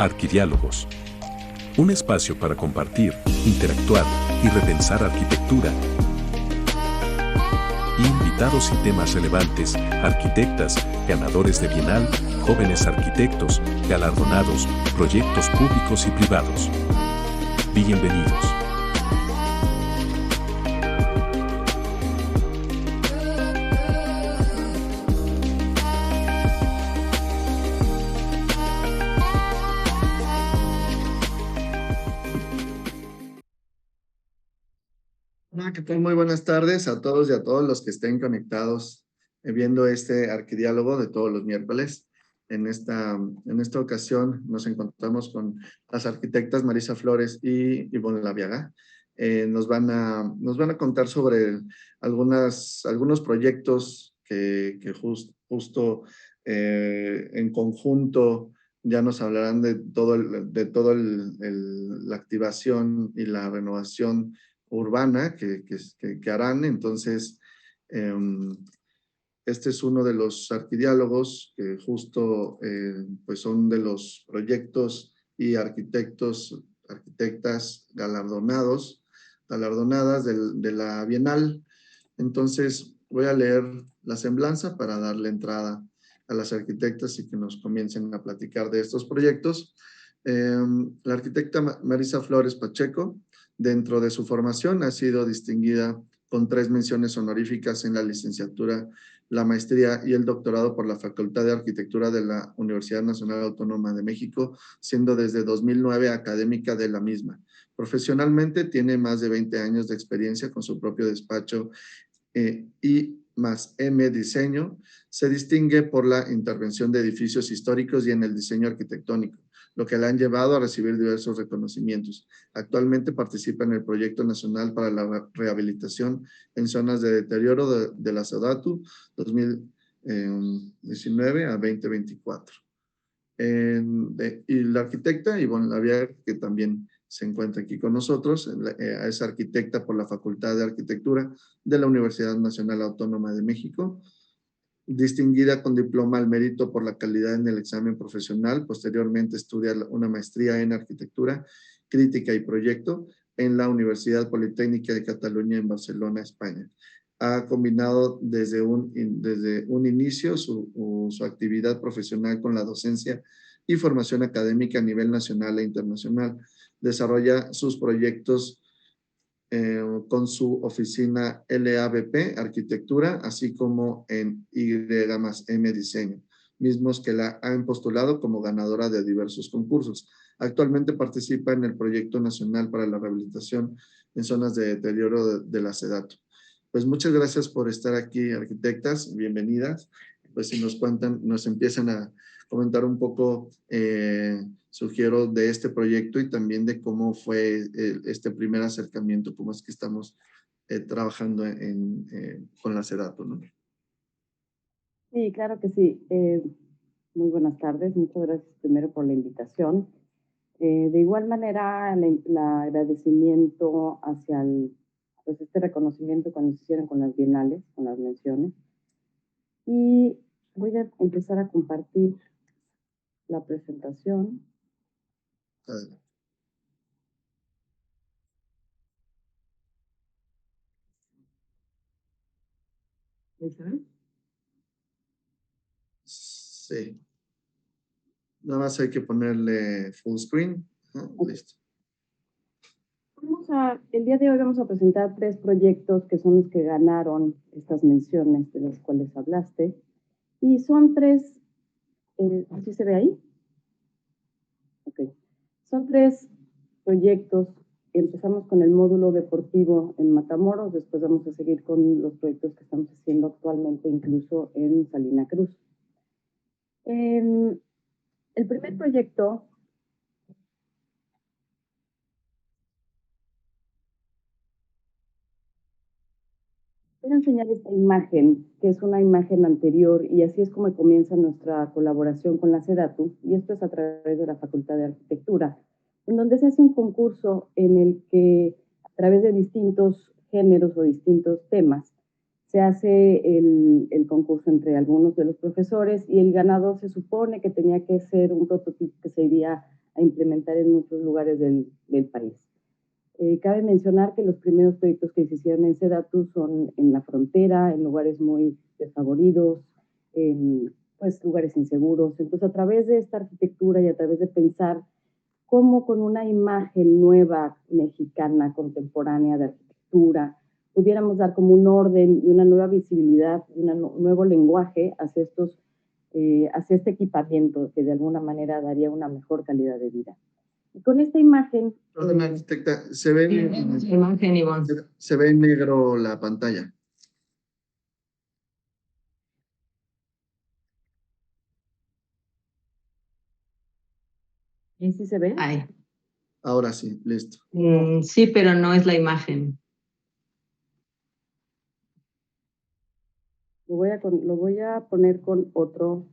Arquidiálogos. Un espacio para compartir, interactuar y repensar arquitectura. Invitados y temas relevantes, arquitectas, ganadores de Bienal, jóvenes arquitectos, galardonados, proyectos públicos y privados. Bienvenidos. Hola, ¿qué tal? Muy buenas tardes a todos y a todos los que estén conectados viendo este arquidiálogo de todos los miércoles. En esta ocasión nos encontramos con las arquitectas Marisa Flores y Ivonne Laviaga. Nos van a contar sobre algunos proyectos que justo en conjunto ya nos hablarán de todo la activación y la renovación urbana que harán. Entonces, este es uno de los arquidiálogos que justo pues son de los proyectos y arquitectas galardonadas de la Bienal. Entonces, voy a leer la semblanza para darle entrada a las arquitectas y que nos comiencen a platicar de estos proyectos. La arquitecta Marisa Flores Pacheco, dentro de su formación, ha sido distinguida con 3 menciones honoríficas en la licenciatura, la maestría y el doctorado por la Facultad de Arquitectura de la Universidad Nacional Autónoma de México, siendo desde 2009 académica de la misma. Profesionalmente tiene más de 20 años de experiencia con su propio despacho I+M Diseño. Se distingue por la intervención de edificios históricos y en el diseño arquitectónico, lo que le han llevado a recibir diversos reconocimientos. Actualmente participa en el Proyecto Nacional para la Rehabilitación en Zonas de Deterioro de la SEDATU 2019 a 2024. Y la arquitecta Ivonne Laviaga, que también se encuentra aquí con nosotros, es arquitecta por la Facultad de Arquitectura de la Universidad Nacional Autónoma de México, distinguida con diploma al mérito por la calidad en el examen profesional. Posteriormente estudia una maestría en arquitectura, crítica y proyecto en la Universidad Politécnica de Cataluña en Barcelona, España. Ha combinado desde un inicio su actividad profesional con la docencia y formación académica a nivel nacional e internacional. Desarrolla sus proyectos con su oficina LABP Arquitectura, así como en Y+M Diseño, mismos que la han postulado como ganadora de diversos concursos. Actualmente participa en el Proyecto Nacional para la Rehabilitación en Zonas de Deterioro de la SEDATU. Pues muchas gracias por estar aquí, arquitectas, bienvenidas. Pues si nos cuentan, nos empiezan a comentar un poco, sugiero, de este proyecto y también de cómo fue este primer acercamiento, cómo es que estamos trabajando con la SEDATU, ¿no? Sí, claro que sí. Muy buenas tardes, muchas gracias primero por la invitación. De igual manera, el agradecimiento hacia pues este reconocimiento cuando se hicieron con las bienales, con las menciones. Y voy a empezar a compartir la presentación. Adelante. Sí. Nada más hay que ponerle full screen. Listo. El día de hoy vamos a presentar 3 proyectos que son los que ganaron estas menciones de las cuales hablaste. Y son 3, ¿así se ve ahí? Ok. Son 3 proyectos. Empezamos con el módulo deportivo en Matamoros, después vamos a seguir con los proyectos que estamos haciendo actualmente, incluso en Salina Cruz. El primer proyecto quiero enseñar esta imagen, que es una imagen anterior, y así es como comienza nuestra colaboración con la SEDATU, y esto es a través de la Facultad de Arquitectura, en donde se hace un concurso en el que, a través de distintos géneros o distintos temas, se hace el concurso entre algunos de los profesores, y el ganador se supone que tenía que ser un prototipo que se iría a implementar en muchos lugares del país. Cabe mencionar que los primeros proyectos que se hicieron en SEDATU son en la frontera, en lugares muy desfavoridos, pues lugares inseguros. Entonces, a través de esta arquitectura y a través de pensar cómo con una imagen nueva mexicana, contemporánea de arquitectura, pudiéramos dar como un orden y una nueva visibilidad y un nuevo lenguaje hacia este equipamiento que de alguna manera daría una mejor calidad de vida. Y con esta imagen... Perdón, arquitecta, se ve en negro la pantalla. ¿Y si se ve? Ahí. Ahora sí, listo. Sí, pero no es la imagen. Lo voy a poner con otro.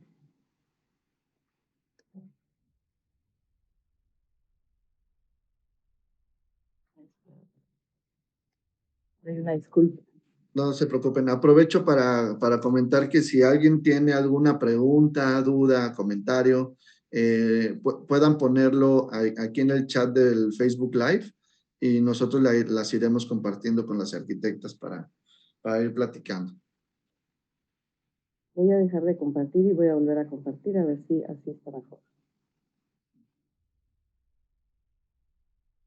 Una disculpa. No se preocupen. Aprovecho para comentar que si alguien tiene alguna pregunta, duda, comentario, puedan ponerlo aquí en el chat del Facebook Live y nosotros las iremos compartiendo con las arquitectas para ir platicando. Voy a dejar de compartir y voy a volver a compartir a ver si así está mejor.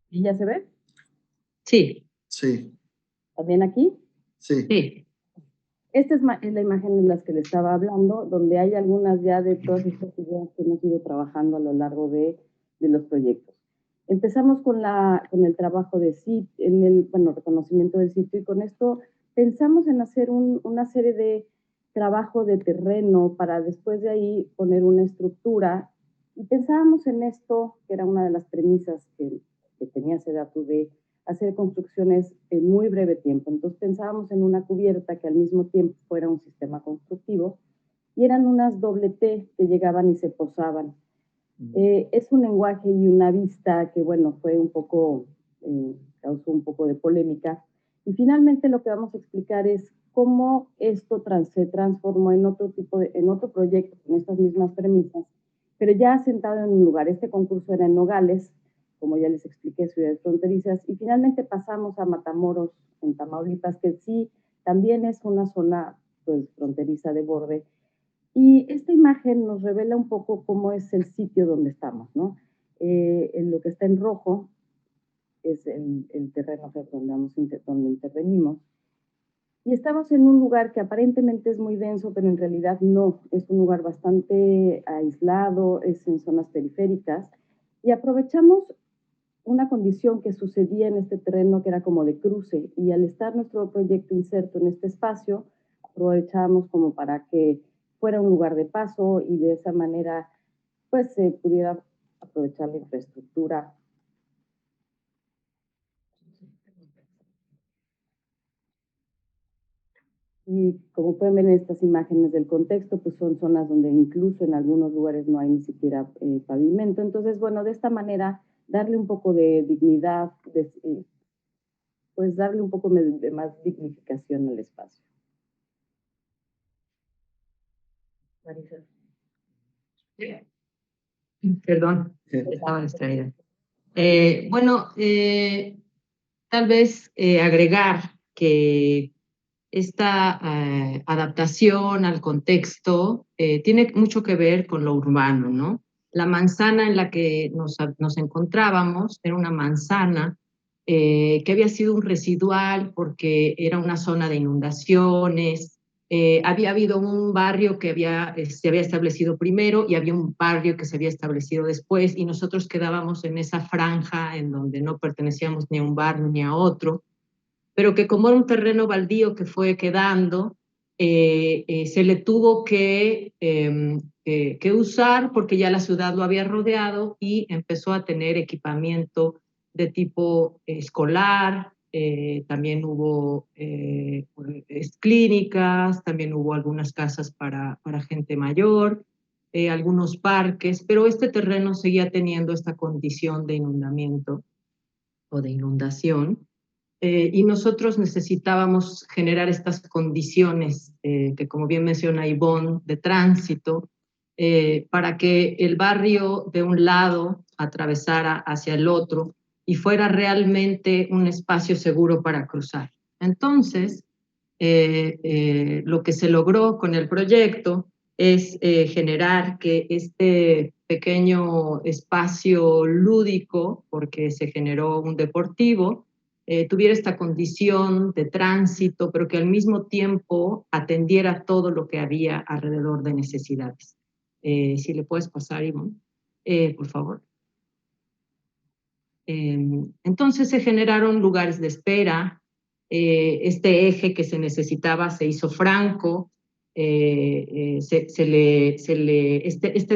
¿Y ya se ve? Sí. Sí. ¿También aquí? Sí. Sí. Esta es la imagen en la que le estaba hablando, donde hay algunas ya de todas estas ideas que hemos ido trabajando a lo largo de los proyectos. Empezamos con el trabajo de sitio, reconocimiento del sitio, y con esto pensamos en hacer una serie de trabajo de terreno para después de ahí poner una estructura, y pensábamos en esto, que era una de las premisas que tenía SEDATU de hacer construcciones en muy breve tiempo. Entonces pensábamos en una cubierta que al mismo tiempo fuera un sistema constructivo, y eran unas doble T que llegaban y se posaban. Es un lenguaje y una vista que, bueno, fue un poco, causó un poco de polémica. Y finalmente lo que vamos a explicar es cómo esto se transformó en otro proyecto con estas mismas premisas, pero ya asentado en un lugar. Este concurso era en Nogales, como ya les expliqué, ciudades fronterizas, y finalmente pasamos a Matamoros, en Tamaulipas, que sí, también es una zona pues fronteriza de borde. Y esta imagen nos revela un poco cómo es el sitio donde estamos, ¿no? En lo que está en rojo es el terreno donde intervenimos. Y estamos en un lugar que aparentemente es muy denso, pero en realidad no. Es un lugar bastante aislado, es en zonas periféricas. Y aprovechamos una condición que sucedía en este terreno que era como de cruce. Y al estar nuestro proyecto inserto en este espacio, aprovechamos como para que fuera un lugar de paso y de esa manera pues se pudiera aprovechar la infraestructura. Y como pueden ver en estas imágenes del contexto, pues son zonas donde incluso en algunos lugares no hay ni siquiera pavimento. Entonces, bueno, de esta manera darle un poco de dignidad, pues darle un poco de más dignificación al espacio. Marisa. Perdón, estaba distraída. Bueno, tal vez agregar que esta adaptación al contexto tiene mucho que ver con lo urbano, ¿no? La manzana en la que nos encontrábamos era una manzana que había sido un residual porque era una zona de inundaciones. Había habido un barrio que se había establecido primero y había un barrio que se había establecido después, y nosotros quedábamos en esa franja en donde no pertenecíamos ni a un barrio ni a otro, pero que como era un terreno baldío que fue quedando, se le tuvo que usar porque ya la ciudad lo había rodeado y empezó a tener equipamiento de tipo escolar. También hubo clínicas, también hubo algunas casas para gente mayor, algunos parques, pero este terreno seguía teniendo esta condición de inundamiento o de inundación. Y nosotros necesitábamos generar estas condiciones que, como bien menciona Ivonne, de tránsito, para que el barrio de un lado atravesara hacia el otro y fuera realmente un espacio seguro para cruzar. Entonces, lo que se logró con el proyecto es generar que este pequeño espacio lúdico, porque se generó un deportivo, tuviera esta condición de tránsito, pero que al mismo tiempo atendiera todo lo que había alrededor de necesidades. Si le puedes pasar, Ivonne, por favor. Entonces se generaron lugares de espera, este eje que se necesitaba se hizo franco, este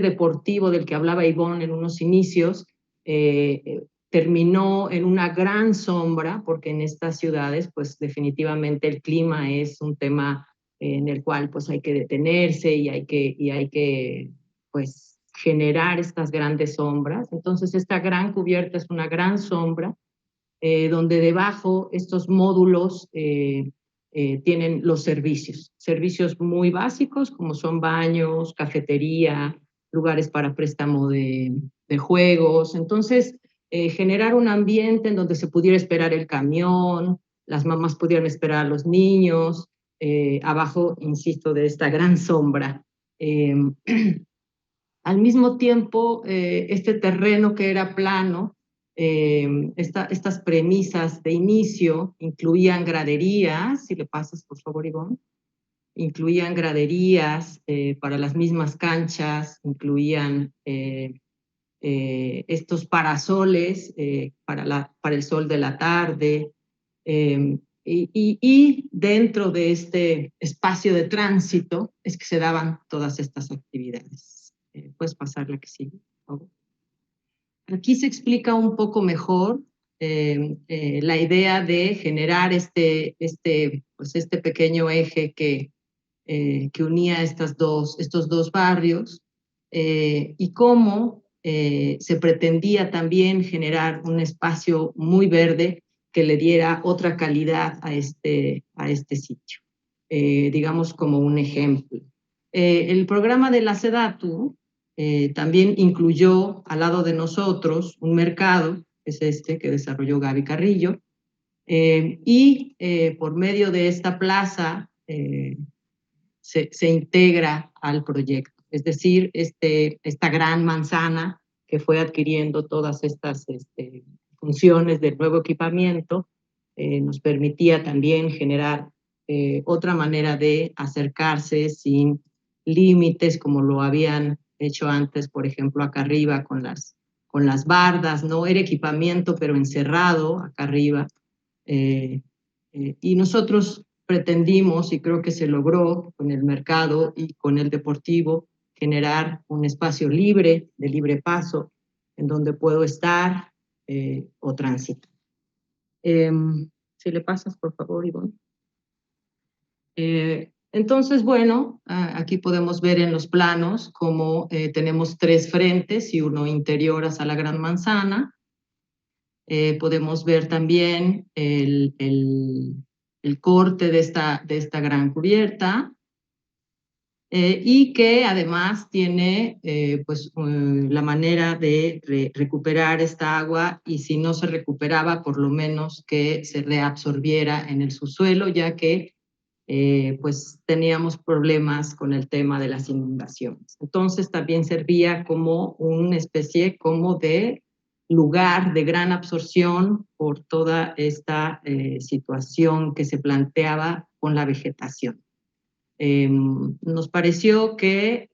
deportivo del que hablaba Ivonne en unos inicios, terminó en una gran sombra, porque en estas ciudades, pues definitivamente el clima es un tema en el cual pues hay que detenerse y hay que pues generar estas grandes sombras. Entonces esta gran cubierta es una gran sombra, donde debajo estos módulos tienen los servicios muy básicos como son baños, cafetería, lugares para préstamo de juegos. Entonces, generar un ambiente en donde se pudiera esperar el camión, las mamás pudieran esperar a los niños, abajo, insisto, de esta gran sombra. Al mismo tiempo, este terreno que era plano, estas premisas de inicio incluían graderías, si le pasas por favor, Ivonne, incluían graderías para las mismas canchas, incluían estos parasoles para el sol de la tarde, y dentro de este espacio de tránsito es que se daban todas estas actividades. Puedes pasar la que sigue, por favor. Aquí se explica un poco mejor la idea de generar este pequeño eje que unía estos dos barrios, y cómo se pretendía también generar un espacio muy verde que le diera otra calidad a este sitio, digamos como un ejemplo. El programa de la SEDATU también incluyó al lado de nosotros un mercado, que es este que desarrolló Gaby Carrillo, y por medio de esta plaza se integra al proyecto. Es decir, esta gran manzana que fue adquiriendo todas estas funciones del nuevo equipamiento nos permitía también generar otra manera de acercarse sin límites como lo habían hecho antes, por ejemplo, acá arriba con las bardas, ¿no? Era equipamiento pero encerrado acá arriba. Y nosotros pretendimos, y creo que se logró con el mercado y con el deportivo, generar un espacio libre, de libre paso, en donde puedo estar o tránsito. Si le pasas, por favor, Ivonne. Entonces, bueno, aquí podemos ver en los planos cómo tenemos 3 frentes y uno interior hacia la Gran Manzana. Podemos ver también el corte de esta gran cubierta, y que además tiene la manera de recuperar esta agua, y si no se recuperaba, por lo menos que se reabsorbiera en el subsuelo, ya que pues teníamos problemas con el tema de las inundaciones. Entonces también servía como una especie como de lugar de gran absorción por toda esta situación que se planteaba con la vegetación. Nos pareció que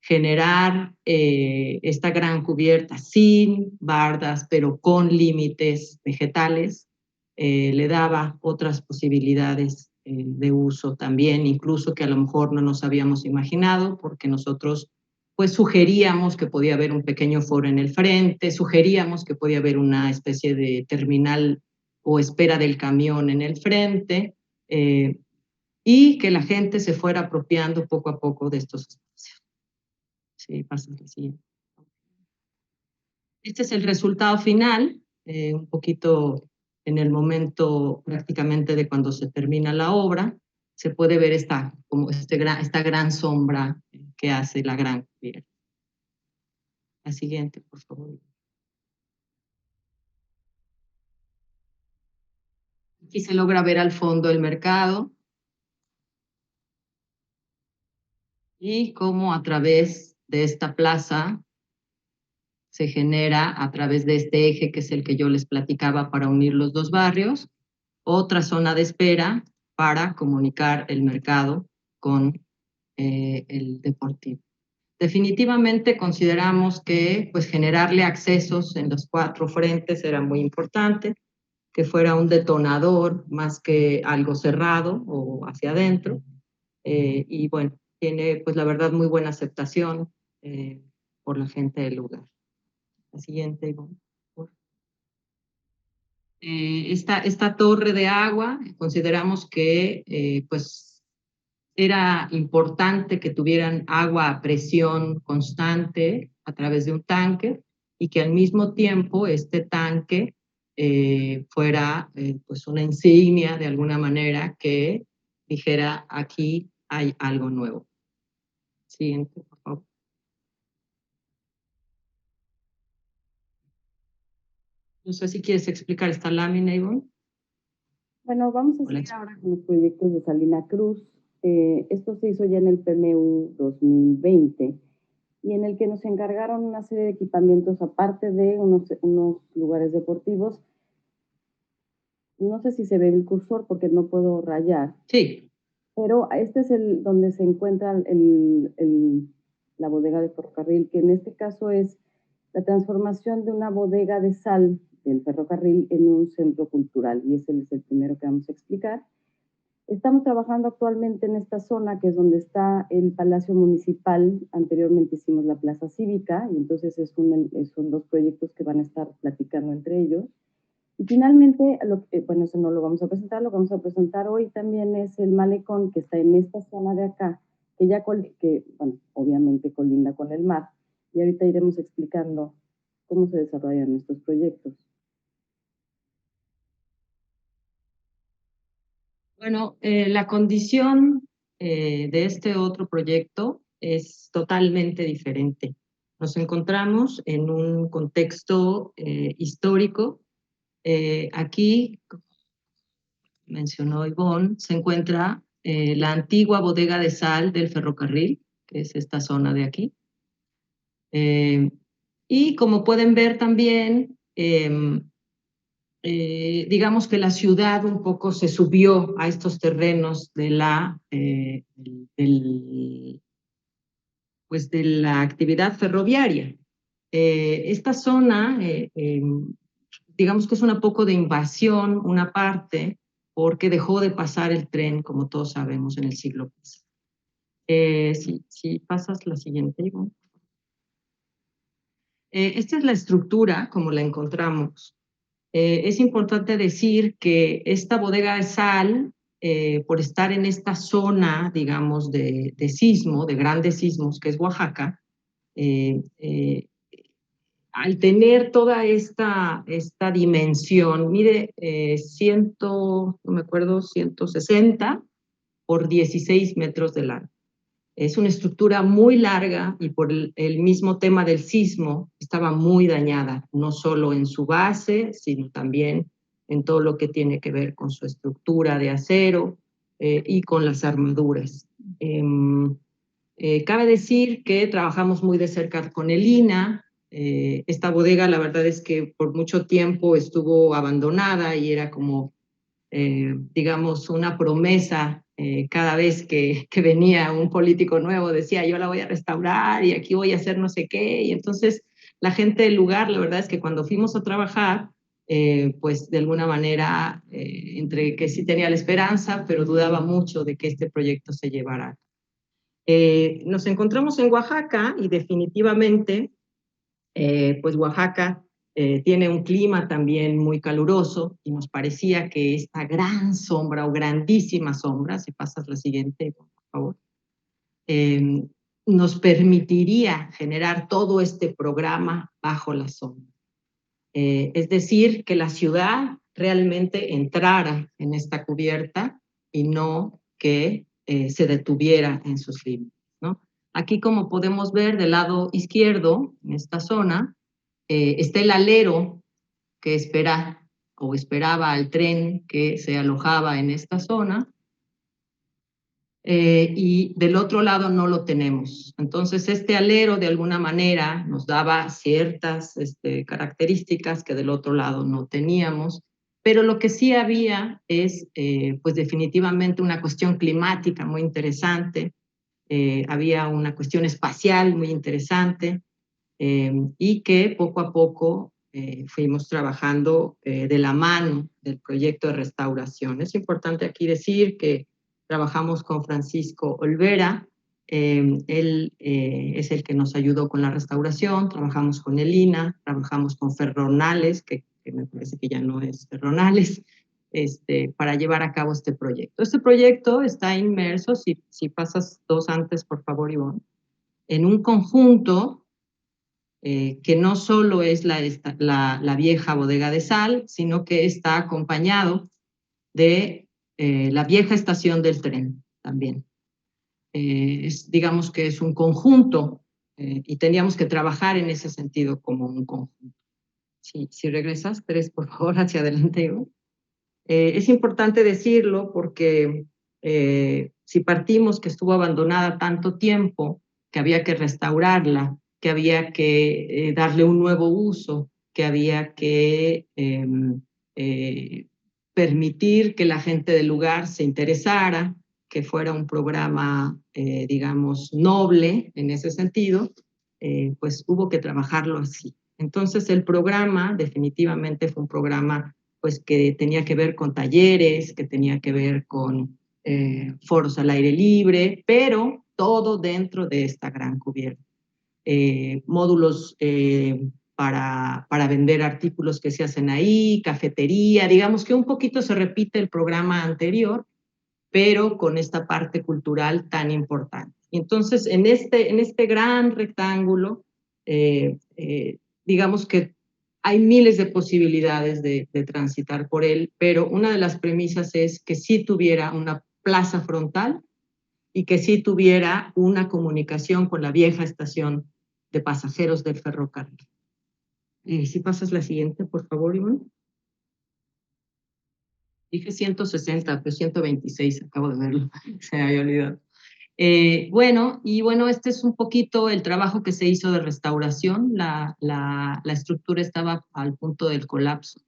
generar esta gran cubierta sin bardas, pero con límites vegetales, le daba otras posibilidades de uso también, incluso que a lo mejor no nos habíamos imaginado, porque nosotros pues sugeríamos que podía haber un pequeño foro en el frente, sugeríamos que podía haber una especie de terminal o espera del camión en el frente, y que la gente se fuera apropiando poco a poco de estos espacios. Sí, pasa la siguiente. Este es el resultado final, un poquito en el momento prácticamente de cuando se termina la obra. Se puede ver esta gran sombra que hace la gran cubierta. La siguiente, por favor. Aquí se logra ver al fondo el mercado y cómo a través de esta plaza se genera, a través de este eje que es el que yo les platicaba para unir los dos barrios, otra zona de espera para comunicar el mercado con el deportivo. Definitivamente consideramos que pues, generarle accesos en los 4 frentes era muy importante, que fuera un detonador más que algo cerrado o hacia adentro. Y bueno, tiene pues la verdad muy buena aceptación por la gente del lugar. La siguiente, Ivonne. Esta torre de agua, consideramos que pues era importante que tuvieran agua a presión constante a través de un tanque y que al mismo tiempo este tanque fuera pues una insignia de alguna manera que dijera aquí hay algo nuevo. Siguiente, por favor. No sé si quieres explicar esta lámina, Ivonne. Bueno, vamos a seguir ahora con los proyectos de Salina Cruz. Esto se hizo ya en el PMU 2020 y en el que nos encargaron una serie de equipamientos aparte de unos lugares deportivos. No sé si se ve el cursor porque no puedo rayar. Sí. Pero este es donde se encuentra la bodega de ferrocarril, que en este caso es la transformación de una bodega de sal del ferrocarril en un centro cultural, y ese es el primero que vamos a explicar. Estamos trabajando actualmente en esta zona, que es donde está el Palacio Municipal. Anteriormente hicimos la Plaza Cívica, y entonces son 2 proyectos que van a estar platicando entre ellos. Y finalmente, bueno, eso no lo vamos a presentar, lo que vamos a presentar hoy también es el malecón que está en esta zona de acá, que bueno, obviamente colinda con el mar, y ahorita iremos explicando cómo se desarrollan estos proyectos. Bueno, la condición de este otro proyecto es totalmente diferente. Nos encontramos en un contexto histórico. Aquí, como mencionó Ivonne, se encuentra la antigua bodega de sal del ferrocarril, que es esta zona de aquí. Y como pueden ver también, digamos que la ciudad un poco se subió a estos terrenos de pues de la actividad ferroviaria. Esta zona, digamos que es un poco de invasión, una parte, porque dejó de pasar el tren, como todos sabemos, en el siglo pasado. Si pasas la siguiente, Ivonne. Esta es la estructura, como la encontramos. Es importante decir que esta bodega de sal, por estar en esta zona, digamos, de sismo, de grandes sismos, que es Oaxaca, al tener toda esta dimensión, mide 160 por 16 metros de largo. Es una estructura muy larga y por el mismo tema del sismo estaba muy dañada, no solo en su base, sino también en todo lo que tiene que ver con su estructura de acero y con las armaduras. Cabe decir que trabajamos muy de cerca con el INAH. Esta bodega, la verdad es que por mucho tiempo estuvo abandonada y era como, digamos, una promesa. Cada vez que venía un político nuevo decía yo la voy a restaurar y aquí voy a hacer no sé qué, y entonces la gente del lugar, la verdad es que cuando fuimos a trabajar, pues de alguna manera entre que sí tenía la esperanza, pero dudaba mucho de que este proyecto se llevara. Nos encontramos en Oaxaca y definitivamente pues Oaxaca tiene un clima también muy caluroso y nos parecía que esta gran sombra o grandísima sombra, si pasas la siguiente, por favor, nos permitiría generar todo este programa bajo la sombra. Es decir, que la ciudad realmente entrara en esta cubierta y no que se detuviera en sus límites, ¿no? Aquí, como podemos ver del lado izquierdo, en esta zona, está el alero que espera o esperaba al tren que se alojaba en esta zona. Y del otro lado no lo tenemos. Entonces, este alero de alguna manera nos daba ciertas características que del otro lado no teníamos, pero lo que sí había es, pues definitivamente una cuestión climática muy interesante, había una cuestión espacial muy interesante, y que poco a poco fuimos trabajando de la mano del proyecto de restauración. Es importante aquí decir que trabajamos con Francisco Olvera, él es el que nos ayudó con la restauración, trabajamos con Elina, trabajamos con Ferronales, que me parece que ya no es Ferronales, para llevar a cabo este proyecto. Este proyecto está inmerso, si pasas dos antes, por favor, Ivonne, en un conjunto que no solo es la vieja bodega de sal, sino que está acompañado de la vieja estación del tren también. Digamos que es un conjunto y teníamos que trabajar en ese sentido como un conjunto. Si regresas, tres, por favor, hacia adelante. Es importante decirlo porque si partimos que estuvo abandonada tanto tiempo, que había que restaurarla, que había que darle un nuevo uso, que había que permitir que la gente del lugar se interesara, que fuera un programa, digamos, noble en ese sentido, pues hubo que trabajarlo así. Entonces el programa definitivamente fue un programa pues que tenía que ver con talleres, que tenía que ver con foros al aire libre, pero todo dentro de esta gran cubierta. Módulos para vender artículos que se hacen ahí, cafetería, digamos que un poquito se repite el programa anterior, pero con esta parte cultural tan importante. Entonces, en este gran rectángulo, digamos que hay miles de posibilidades de transitar por él, pero una de las premisas es que sí tuviera una plaza frontal y que sí tuviera una comunicación con la vieja estación de pasajeros del ferrocarril. Si pasas la siguiente, por favor, Ivonne. Dije 160, pero 126, acabo de verlo, se me había olvidado. Bueno, este es un poquito el trabajo que se hizo de restauración. La estructura estaba al punto del colapso.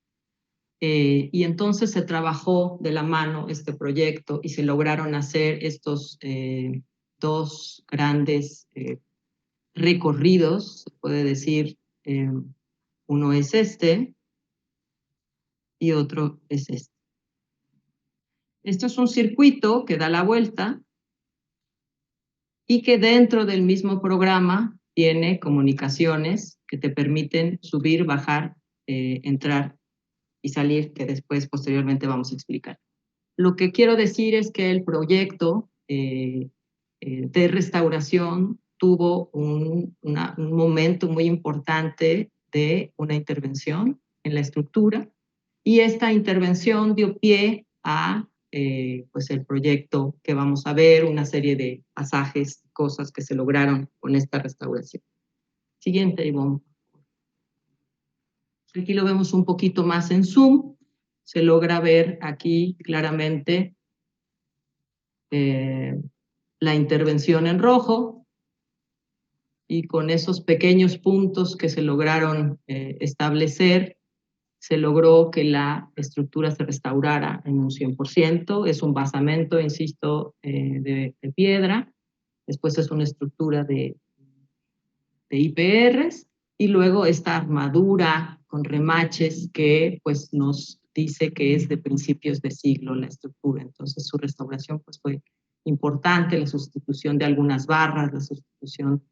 Y entonces se trabajó de la mano este proyecto y se lograron hacer estos dos grandes recorridos, se puede decir. Uno es este y otro es este. Esto es un circuito que da la vuelta y que dentro del mismo programa tiene comunicaciones que te permiten subir, bajar, entrar y salir, que después, posteriormente, vamos a explicar. Lo que quiero decir es que el proyecto de restauración tuvo un momento muy importante de una intervención en la estructura, y esta intervención dio pie a pues el proyecto que vamos a ver, una serie de pasajes, cosas que se lograron con esta restauración. Siguiente, Ivonne. Aquí lo vemos un poquito más en zoom. Se logra ver aquí claramente la intervención en rojo, y con esos pequeños puntos que se lograron establecer, se logró que la estructura se restaurara en un 100%. Es un basamento, insisto, de piedra. Después es una estructura de IPRs, y luego esta armadura con remaches que pues nos dice que es de principios de siglo la estructura. Entonces su restauración pues fue importante, la sustitución de algunas barras, la sustitución,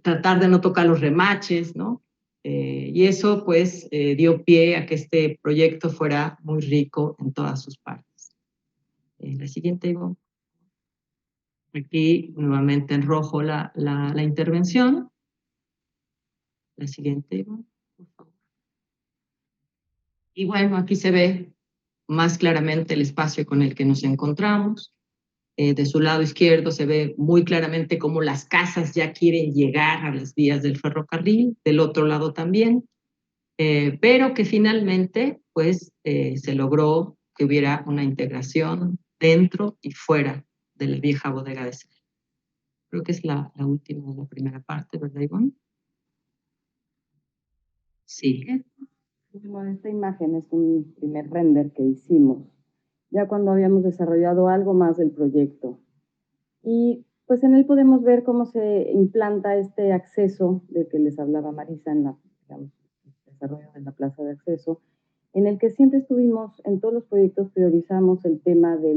tratar de no tocar los remaches, ¿no? Y eso pues dio pie a que este proyecto fuera muy rico en todas sus partes. La siguiente, Ivonne. Aquí nuevamente en rojo la intervención. La siguiente, por favor. Y bueno, aquí se ve más claramente el espacio con el que nos encontramos. De su lado izquierdo se ve muy claramente cómo las casas ya quieren llegar a las vías del ferrocarril, del otro lado también, pero que finalmente pues, se logró que hubiera una integración dentro y fuera de la vieja bodega de Celaya. Creo que es la última de la primera parte, ¿verdad, Ivonne? Sí. Bueno, esta imagen es un primer render que hicimos, ya cuando habíamos desarrollado algo más del proyecto. Y pues en él podemos ver cómo se implanta este acceso del que les hablaba Marisa en la, digamos, el desarrollo de la plaza de acceso, en el que siempre estuvimos, en todos los proyectos priorizamos el tema de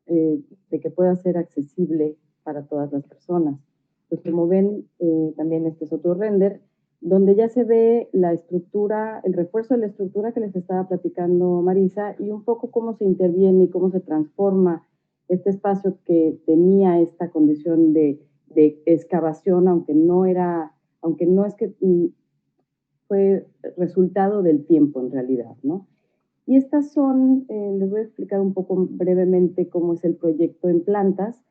que pueda ser accesible para todas las personas. Pues como ven, también este es otro render, donde ya se ve la estructura, el refuerzo de la estructura que les estaba platicando Marisa y un poco cómo se interviene y cómo se transforma este espacio que tenía esta condición de excavación, aunque no es que fue resultado del tiempo en realidad, ¿no? Y estas son, les voy a explicar un poco brevemente cómo es el proyecto en plantas.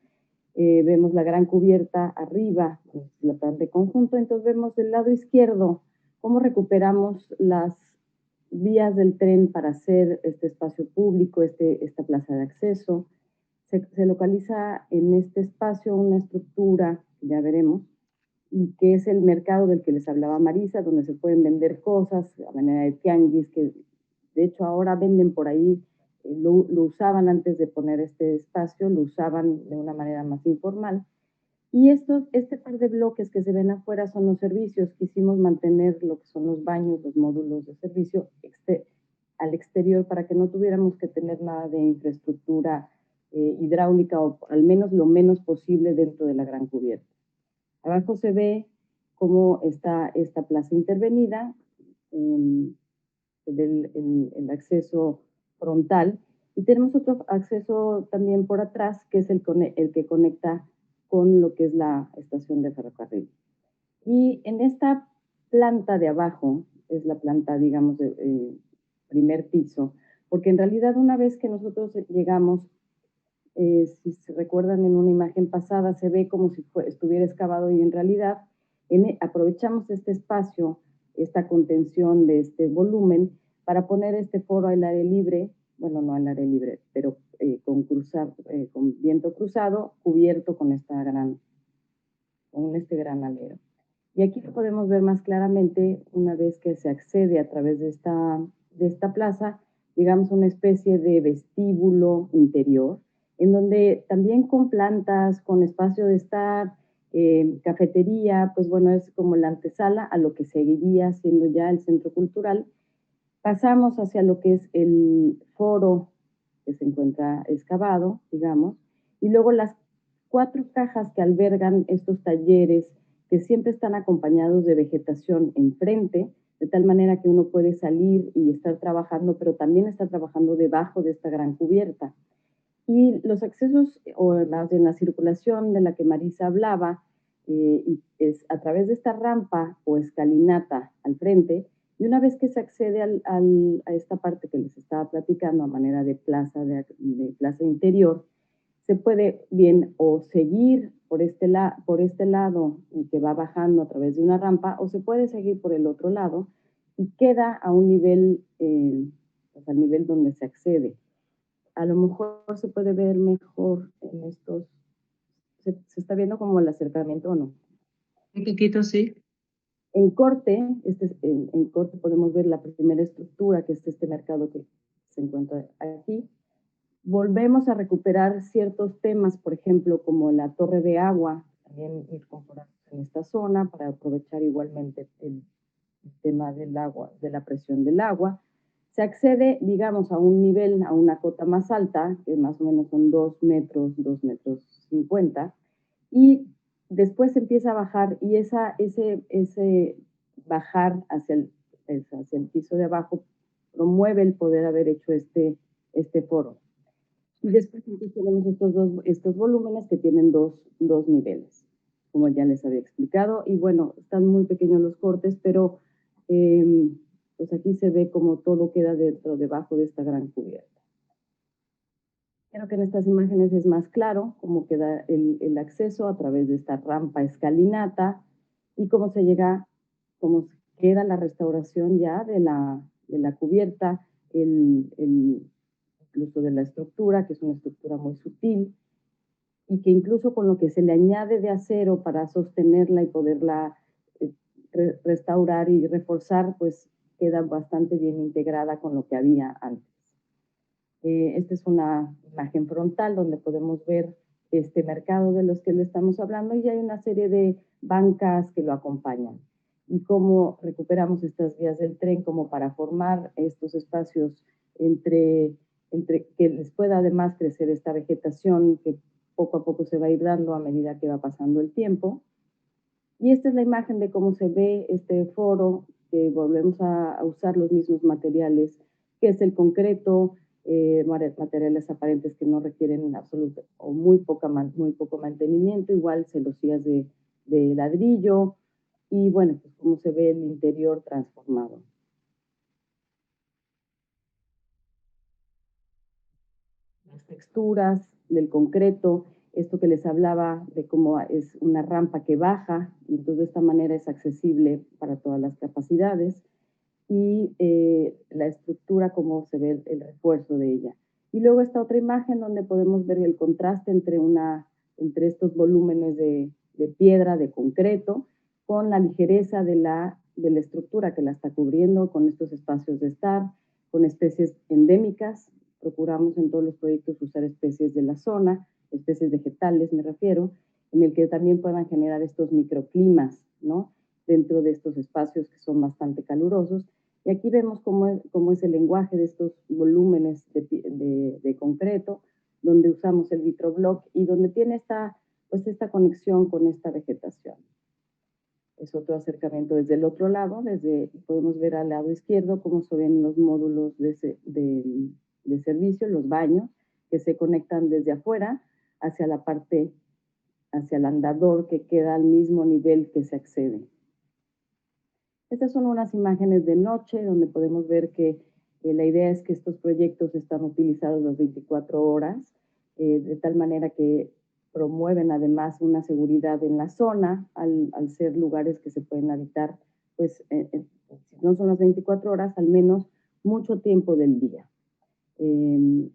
Vemos la gran cubierta arriba, la planta de conjunto, entonces vemos del lado izquierdo cómo recuperamos las vías del tren para hacer este espacio público, esta plaza de acceso. Se localiza en este espacio una estructura, ya veremos, y que es el mercado del que les hablaba Marisa, donde se pueden vender cosas a manera de tianguis, que de hecho ahora venden por ahí, lo usaban antes de poner este espacio, lo usaban de una manera más informal. Y este par de bloques que se ven afuera son los servicios. Quisimos mantener lo que son los baños, los módulos de servicio al exterior para que no tuviéramos que tener nada de infraestructura hidráulica o al menos lo menos posible dentro de la gran cubierta. Abajo se ve cómo está esta plaza intervenida, el acceso frontal, y tenemos otro acceso también por atrás, que es el que conecta con lo que es la estación de ferrocarril. Y en esta planta de abajo, es la planta, digamos, de primer piso, porque en realidad una vez que nosotros llegamos, si se recuerdan en una imagen pasada, se ve como si estuviera excavado y en realidad aprovechamos este espacio, esta contención de este volumen para poner este foro al aire libre, bueno, no al aire libre, pero con viento cruzado, cubierto con este gran alero. Y aquí lo podemos ver más claramente una vez que se accede a través de esta plaza, digamos una especie de vestíbulo interior, en donde también con plantas, con espacio de estar, cafetería, pues bueno, es como la antesala a lo que seguiría siendo ya el centro cultural. Pasamos hacia lo que es el foro que se encuentra excavado, digamos, y luego las 4 cajas que albergan estos talleres que siempre están acompañados de vegetación enfrente, de tal manera que uno puede salir y estar trabajando, pero también está trabajando debajo de esta gran cubierta. Y los accesos, o más bien la circulación de la que Marisa hablaba, es a través de esta rampa o escalinata al frente, y una vez que se accede a esta parte que les estaba platicando a manera de plaza interior, se puede bien o seguir por este lado y que va bajando a través de una rampa, o se puede seguir por el otro lado y queda a un nivel, pues al nivel donde se accede. A lo mejor se puede ver mejor en estos, se está viendo como el acercamiento o no. Un poquito, sí. En corte, en corte podemos ver la primera estructura, que es este mercado que se encuentra aquí. Volvemos a recuperar ciertos temas, por ejemplo, como la torre de agua, también incorporamos en esta zona para aprovechar igualmente el tema del agua, de la presión del agua. Se accede, digamos, a un nivel, a una cota más alta, que más o menos son 2 metros, 2,50 metros, y después se empieza a bajar, y ese bajar hacia el piso de abajo promueve el poder haber hecho este foro. Y después tenemos estos volúmenes que tienen dos niveles, como ya les había explicado. Y bueno, están muy pequeños los cortes, pero pues aquí se ve como todo queda debajo de esta gran cubierta. Creo que en estas imágenes es más claro cómo queda el acceso a través de esta rampa escalinata y cómo se llega, cómo queda la restauración ya de la cubierta, incluso de la estructura, que es una estructura muy sutil, y que incluso con lo que se le añade de acero para sostenerla y poderla restaurar y reforzar, pues queda bastante bien integrada con lo que había antes. Esta es una imagen frontal donde podemos ver este mercado de los que le estamos hablando y hay una serie de bancas que lo acompañan. Y cómo recuperamos estas vías del tren como para formar estos espacios entre que les pueda además crecer esta vegetación que poco a poco se va a ir dando a medida que va pasando el tiempo. Y esta es la imagen de cómo se ve este foro, que volvemos a usar los mismos materiales, que es el concreto, materiales aparentes que no requieren absoluto o muy poco mantenimiento, igual celosías de ladrillo, y bueno, pues cómo se ve el interior transformado. Las texturas del concreto, esto que les hablaba de cómo es una rampa que baja, y entonces de esta manera es accesible para todas las capacidades, y la estructura, cómo se ve el refuerzo de ella. Y luego esta otra imagen donde podemos ver el contraste entre estos volúmenes de piedra, de concreto, con la ligereza de la estructura que la está cubriendo, con estos espacios de estar, con especies endémicas. Procuramos en todos los proyectos usar especies de la zona, especies vegetales me refiero, en el que también puedan generar estos microclimas, ¿no?, dentro de estos espacios que son bastante calurosos. Y aquí vemos cómo es el lenguaje de estos volúmenes de concreto, donde usamos el vitroblock y donde tiene esta conexión con esta vegetación. Es otro acercamiento desde el otro lado, podemos ver al lado izquierdo cómo se ven los módulos de servicio, los baños, que se conectan desde afuera hacia la parte, hacia el andador que queda al mismo nivel que se accede. Estas son unas imágenes de noche donde podemos ver que la idea es que estos proyectos están utilizados las 24 horas, de tal manera que promueven además una seguridad en la zona al ser lugares que se pueden habitar, pues si no son las 24 horas, al menos mucho tiempo del día. Y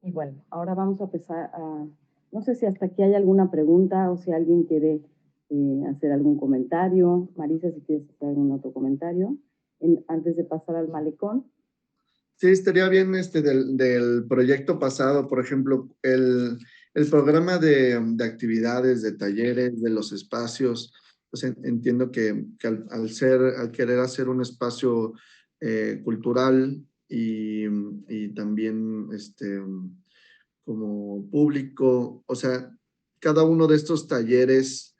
bueno, ahora vamos a empezar no sé si hasta aquí hay alguna pregunta o si alguien quiere hacer algún comentario. Marisa, si quieres hacer algún otro comentario antes de pasar al malecón. Sí, estaría bien del proyecto pasado, por ejemplo, el programa de actividades, de talleres, de los espacios. Pues entiendo que al querer hacer un espacio cultural y también como público, o sea, cada uno de estos talleres,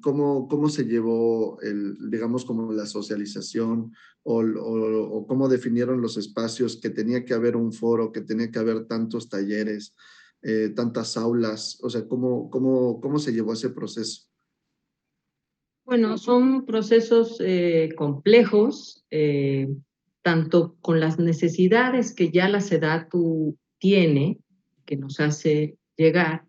¿cómo se llevó digamos, como la socialización o cómo definieron los espacios, que tenía que haber un foro, que tenía que haber tantos talleres, tantas aulas? O sea, ¿cómo se llevó ese proceso? Bueno, son procesos complejos, tanto con las necesidades que ya la SEDATU tiene, que nos hace llegar.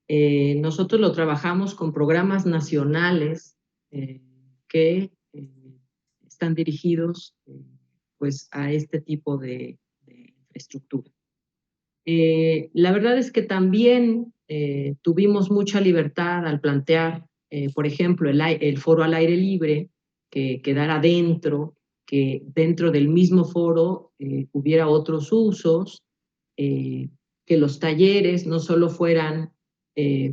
Nosotros lo trabajamos con programas nacionales que están dirigidos pues a este tipo de infraestructura. La verdad es que también tuvimos mucha libertad al plantear, por ejemplo, el foro al aire libre, que quedara dentro, que dentro del mismo foro hubiera otros usos, que los talleres no solo fueran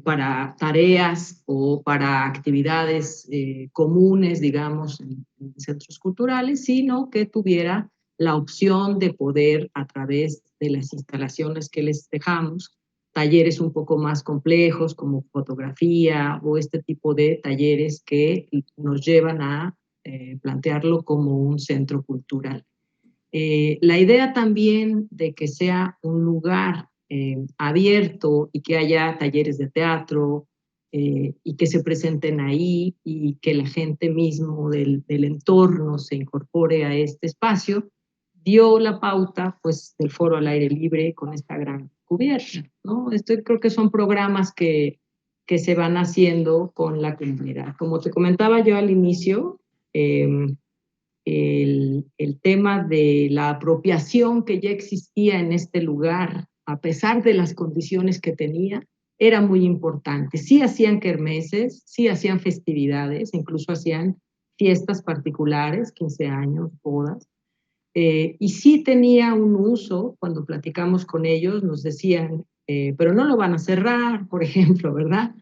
para tareas o para actividades comunes, digamos, en centros culturales, sino que tuviera la opción de poder, a través de las instalaciones que les dejamos, talleres un poco más complejos como fotografía o este tipo de talleres que nos llevan a plantearlo como un centro cultural. La idea también de que sea un lugar abierto y que haya talleres de teatro y que se presenten ahí y que la gente mismo del entorno se incorpore a este espacio, dio la pauta, pues, del foro al aire libre con esta gran cubierta, ¿no? Creo que son programas que se van haciendo con la comunidad. Como te comentaba yo al inicio, el tema de la apropiación que ya existía en este lugar, a pesar de las condiciones que tenía, era muy importante. Sí hacían kermeses, sí hacían festividades, incluso hacían fiestas particulares, 15 años, bodas, y sí tenía un uso. Cuando platicamos con ellos nos decían, pero no lo van a cerrar, por ejemplo, ¿verdad?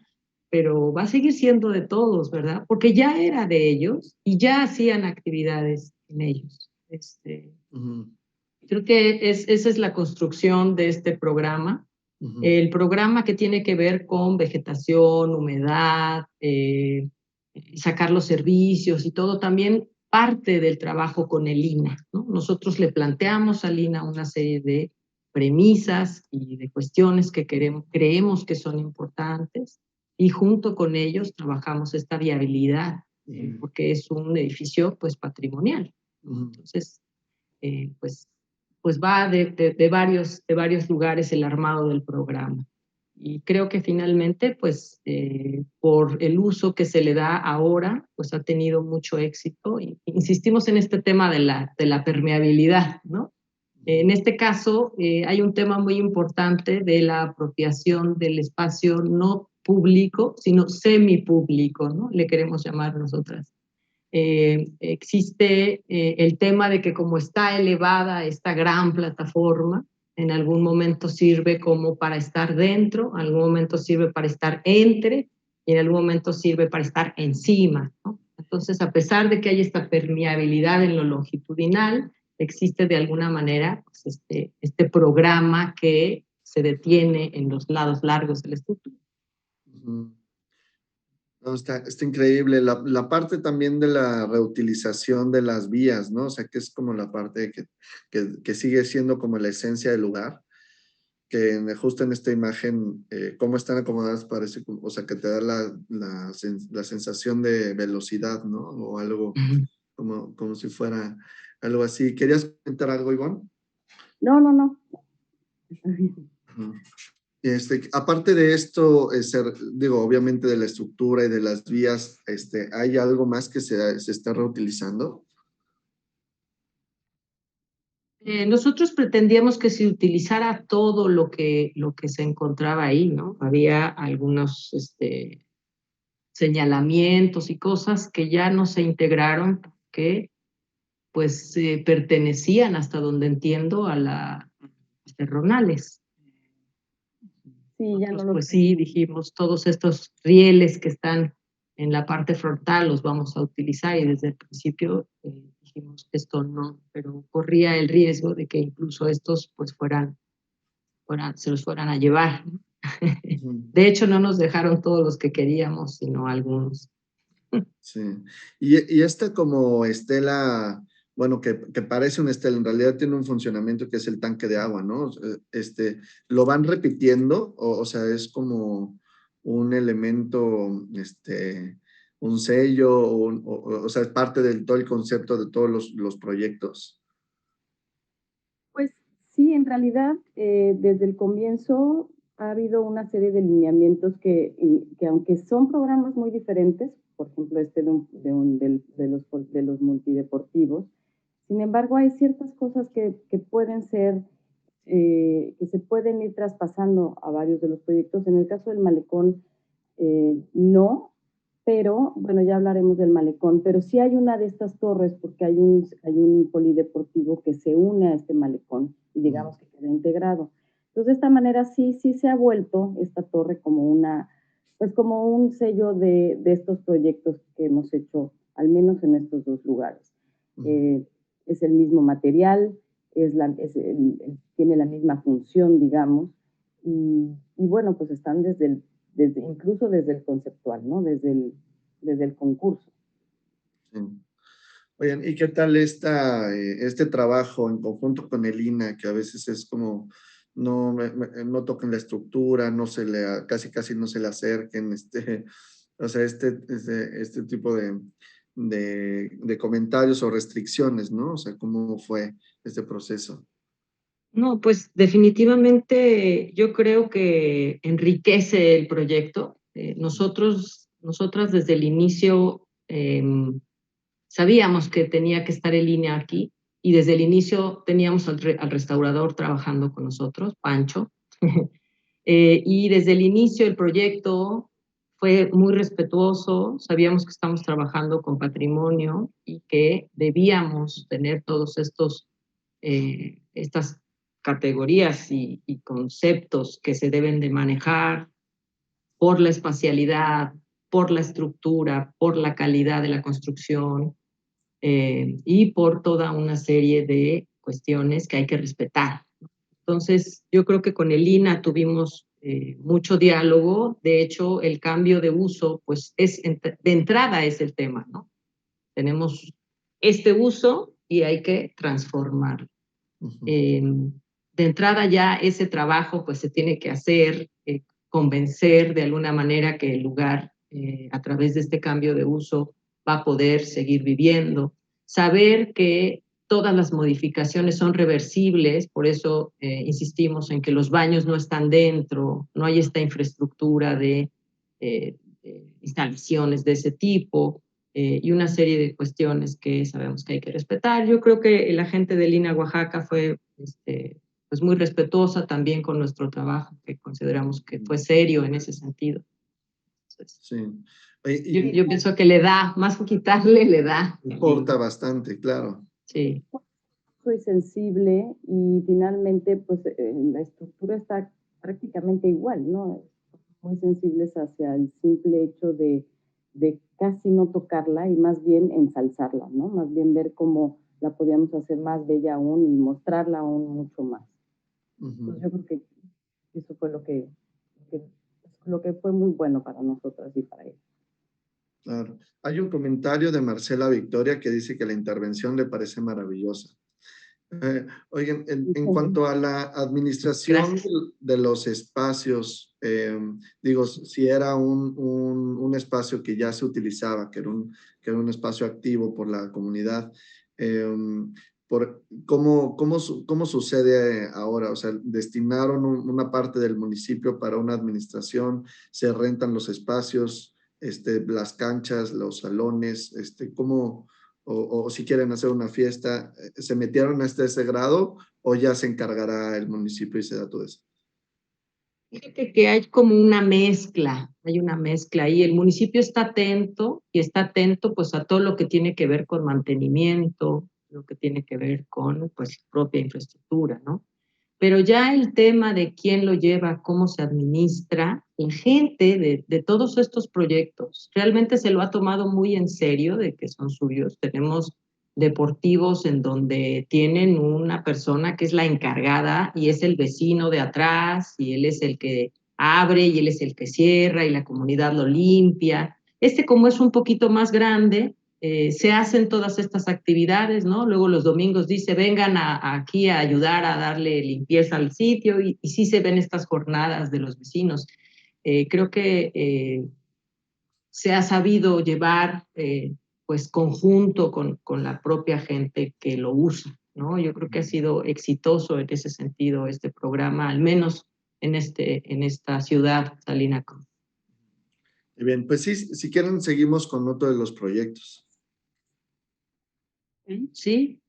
Pero va a seguir siendo de todos, ¿verdad? Porque ya era de ellos y ya hacían actividades en ellos. Creo que esa es la construcción de este programa. El programa que tiene que ver con vegetación, humedad, sacar los servicios y todo, también parte del trabajo con el INA, ¿no? Nosotros le planteamos al INA una serie de premisas y de cuestiones que creemos que son importantes, y junto con ellos trabajamos esta viabilidad, porque es un edificio, pues, patrimonial. Entonces, pues va de varios lugares el armado del programa. Y creo que finalmente, pues, por el uso que se le da ahora, pues ha tenido mucho éxito. Y insistimos en este tema de la permeabilidad, ¿no? En este caso, hay un tema muy importante de la apropiación del espacio no público, sino semipúblico, ¿no? Le queremos llamar nosotras. Existe el tema de que, como está elevada esta gran plataforma, en algún momento sirve como para estar dentro, en algún momento sirve para estar entre, y en algún momento sirve para estar encima, ¿no? Entonces, a pesar de que hay esta permeabilidad en lo longitudinal, existe de alguna manera, pues, este programa que se detiene en los lados largos de la estructura. No, está increíble. La parte también de la reutilización de las vías, ¿no? O sea, que es como la parte que sigue siendo como la esencia del lugar, que justo en esta imagen, cómo están acomodadas, parece, o sea, que te da la sensación de velocidad, ¿no? O algo como si fuera algo así. ¿Querías comentar algo, Ivonne? No. Está bien. Aparte de esto, digo, obviamente de la estructura y de las vías, ¿hay algo más que se está reutilizando? Nosotros pretendíamos que se utilizara todo lo que se encontraba ahí, ¿no? Había algunos señalamientos y cosas que ya no se integraron, que pues pertenecían, hasta donde entiendo, a las terronales. Sí, ya no Nosotros, lo pues sí, dijimos, todos estos rieles que están en la parte frontal los vamos a utilizar, y desde el principio dijimos que esto no, pero corría el riesgo de que incluso estos pues se los fueran a llevar, ¿no? De hecho, no nos dejaron todos los que queríamos, sino algunos. Sí. Y esta como estela, bueno, que parece una estela, en realidad tiene un funcionamiento que es el tanque de agua, ¿no? ¿Lo van repitiendo? O sea, es como un elemento, un sello, o sea, es parte del todo el concepto de todos los proyectos. Pues sí, en realidad, desde el comienzo ha habido una serie de lineamientos que aunque son programas muy diferentes, por ejemplo, de los multideportivos, sin embargo, hay ciertas cosas que pueden ser, que se pueden ir traspasando a varios de los proyectos. En el caso del malecón, no, pero bueno, ya hablaremos del malecón, pero sí hay una de estas torres, porque hay un polideportivo que se une a este malecón y digamos que queda integrado. Entonces, de esta manera sí se ha vuelto esta torre como pues como un sello de estos proyectos que hemos hecho, al menos en estos dos lugares. Es el mismo material, tiene la misma función, digamos, y bueno, pues están incluso desde el conceptual, ¿no? Desde el concurso. Sí. Oigan, ¿y qué tal este trabajo en conjunto con el INA, que a veces es como, no toquen la estructura, casi no se le acerquen, o sea, este tipo de comentarios o restricciones, ¿no? O sea, ¿cómo fue este proceso? No, pues definitivamente yo creo que enriquece el proyecto. Nosotras desde el inicio sabíamos que tenía que estar en línea aquí y desde el inicio teníamos al restaurador trabajando con nosotros, Pancho. Y desde el inicio el proyecto fue muy respetuoso, sabíamos que estamos trabajando con patrimonio y que debíamos tener todos estas categorías y conceptos que se deben de manejar por la espacialidad, por la estructura, por la calidad de la construcción y por toda una serie de cuestiones que hay que respetar. Entonces, yo creo que con el INA tuvimos mucho diálogo. De hecho, el cambio de uso, pues, de entrada es el tema, ¿no? Tenemos este uso y hay que transformarlo. De entrada ya ese trabajo, pues, se tiene que hacer, convencer de alguna manera que el lugar, a través de este cambio de uso, va a poder seguir viviendo. Saber que todas las modificaciones son reversibles, por eso insistimos en que los baños no están dentro, no hay esta infraestructura de instalaciones de ese tipo y una serie de cuestiones que sabemos que hay que respetar. Yo creo que la gente de Lina Oaxaca fue pues muy respetuosa también con nuestro trabajo, que consideramos que fue serio en ese sentido. Entonces, Sí. yo pienso que le da, más que quitarle, le da. Importa bastante, claro. Sí. Soy sensible y finalmente pues la estructura está prácticamente igual, ¿no? Muy sensibles hacia el simple hecho de casi no tocarla y más bien ensalzarla, ¿no? Más bien ver cómo la podíamos hacer más bella aún y mostrarla aún mucho más. Entonces, yo creo que eso fue lo que fue muy bueno para nosotras y para ellos. Claro. Hay un comentario de Marcela Victoria que dice que la intervención le parece maravillosa. Oigan, en cuanto a la administración de los espacios, digo, si era un espacio que ya se utilizaba, que era un espacio activo por la comunidad, ¿cómo sucede ahora? O sea, ¿destinaron una parte del municipio para una administración? ¿Se rentan los espacios, las canchas, los salones? ¿Cómo? O si quieren hacer una fiesta, ¿se metieron hasta ese grado o ya se encargará el municipio y se da todo eso? Fíjate que hay como hay una mezcla ahí. El municipio está atento y está atento pues a todo lo que tiene que ver con mantenimiento, lo que tiene que ver con pues propia infraestructura, ¿no? Pero ya el tema de quién lo lleva, cómo se administra, la gente de todos estos proyectos realmente se lo ha tomado muy en serio de que son suyos. Tenemos deportivos en donde tienen una persona que es la encargada y es el vecino de atrás y él es el que abre y él es el que cierra y la comunidad lo limpia. Como es un poquito más grande, se hacen todas estas actividades, ¿no? Luego los domingos dice, vengan aquí a ayudar a darle limpieza al sitio y sí se ven estas jornadas de los vecinos. Creo que se ha sabido llevar pues conjunto con la propia gente que lo usa, ¿no? Yo creo que ha sido exitoso en ese sentido este programa, al menos en esta ciudad, Salina Cruz. Bien, pues sí, si quieren seguimos con otro de los proyectos. Sí.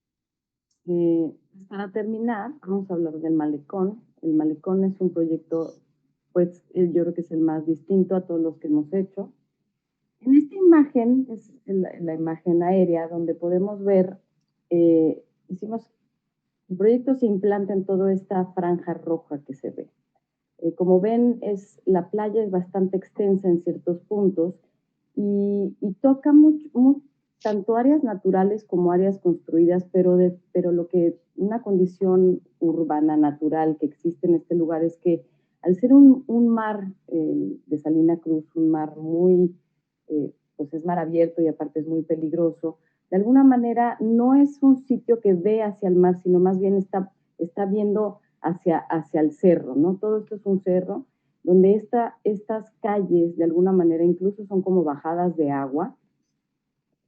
Para terminar, vamos a hablar del malecón. El malecón es un proyecto, pues yo creo que es el más distinto a todos los que hemos hecho. En esta imagen, es la imagen aérea, donde podemos ver, el proyecto se implanta en toda esta franja roja que se ve. Como ven, la playa es bastante extensa en ciertos puntos y toca tanto áreas naturales como áreas construidas, pero una condición urbana natural que existe en este lugar es que al ser un mar de Salina Cruz, un mar muy, pues es mar abierto y aparte es muy peligroso, de alguna manera no es un sitio que ve hacia el mar, sino más bien está viendo hacia el cerro, ¿no? Todo esto es un cerro donde estas calles de alguna manera incluso son como bajadas de agua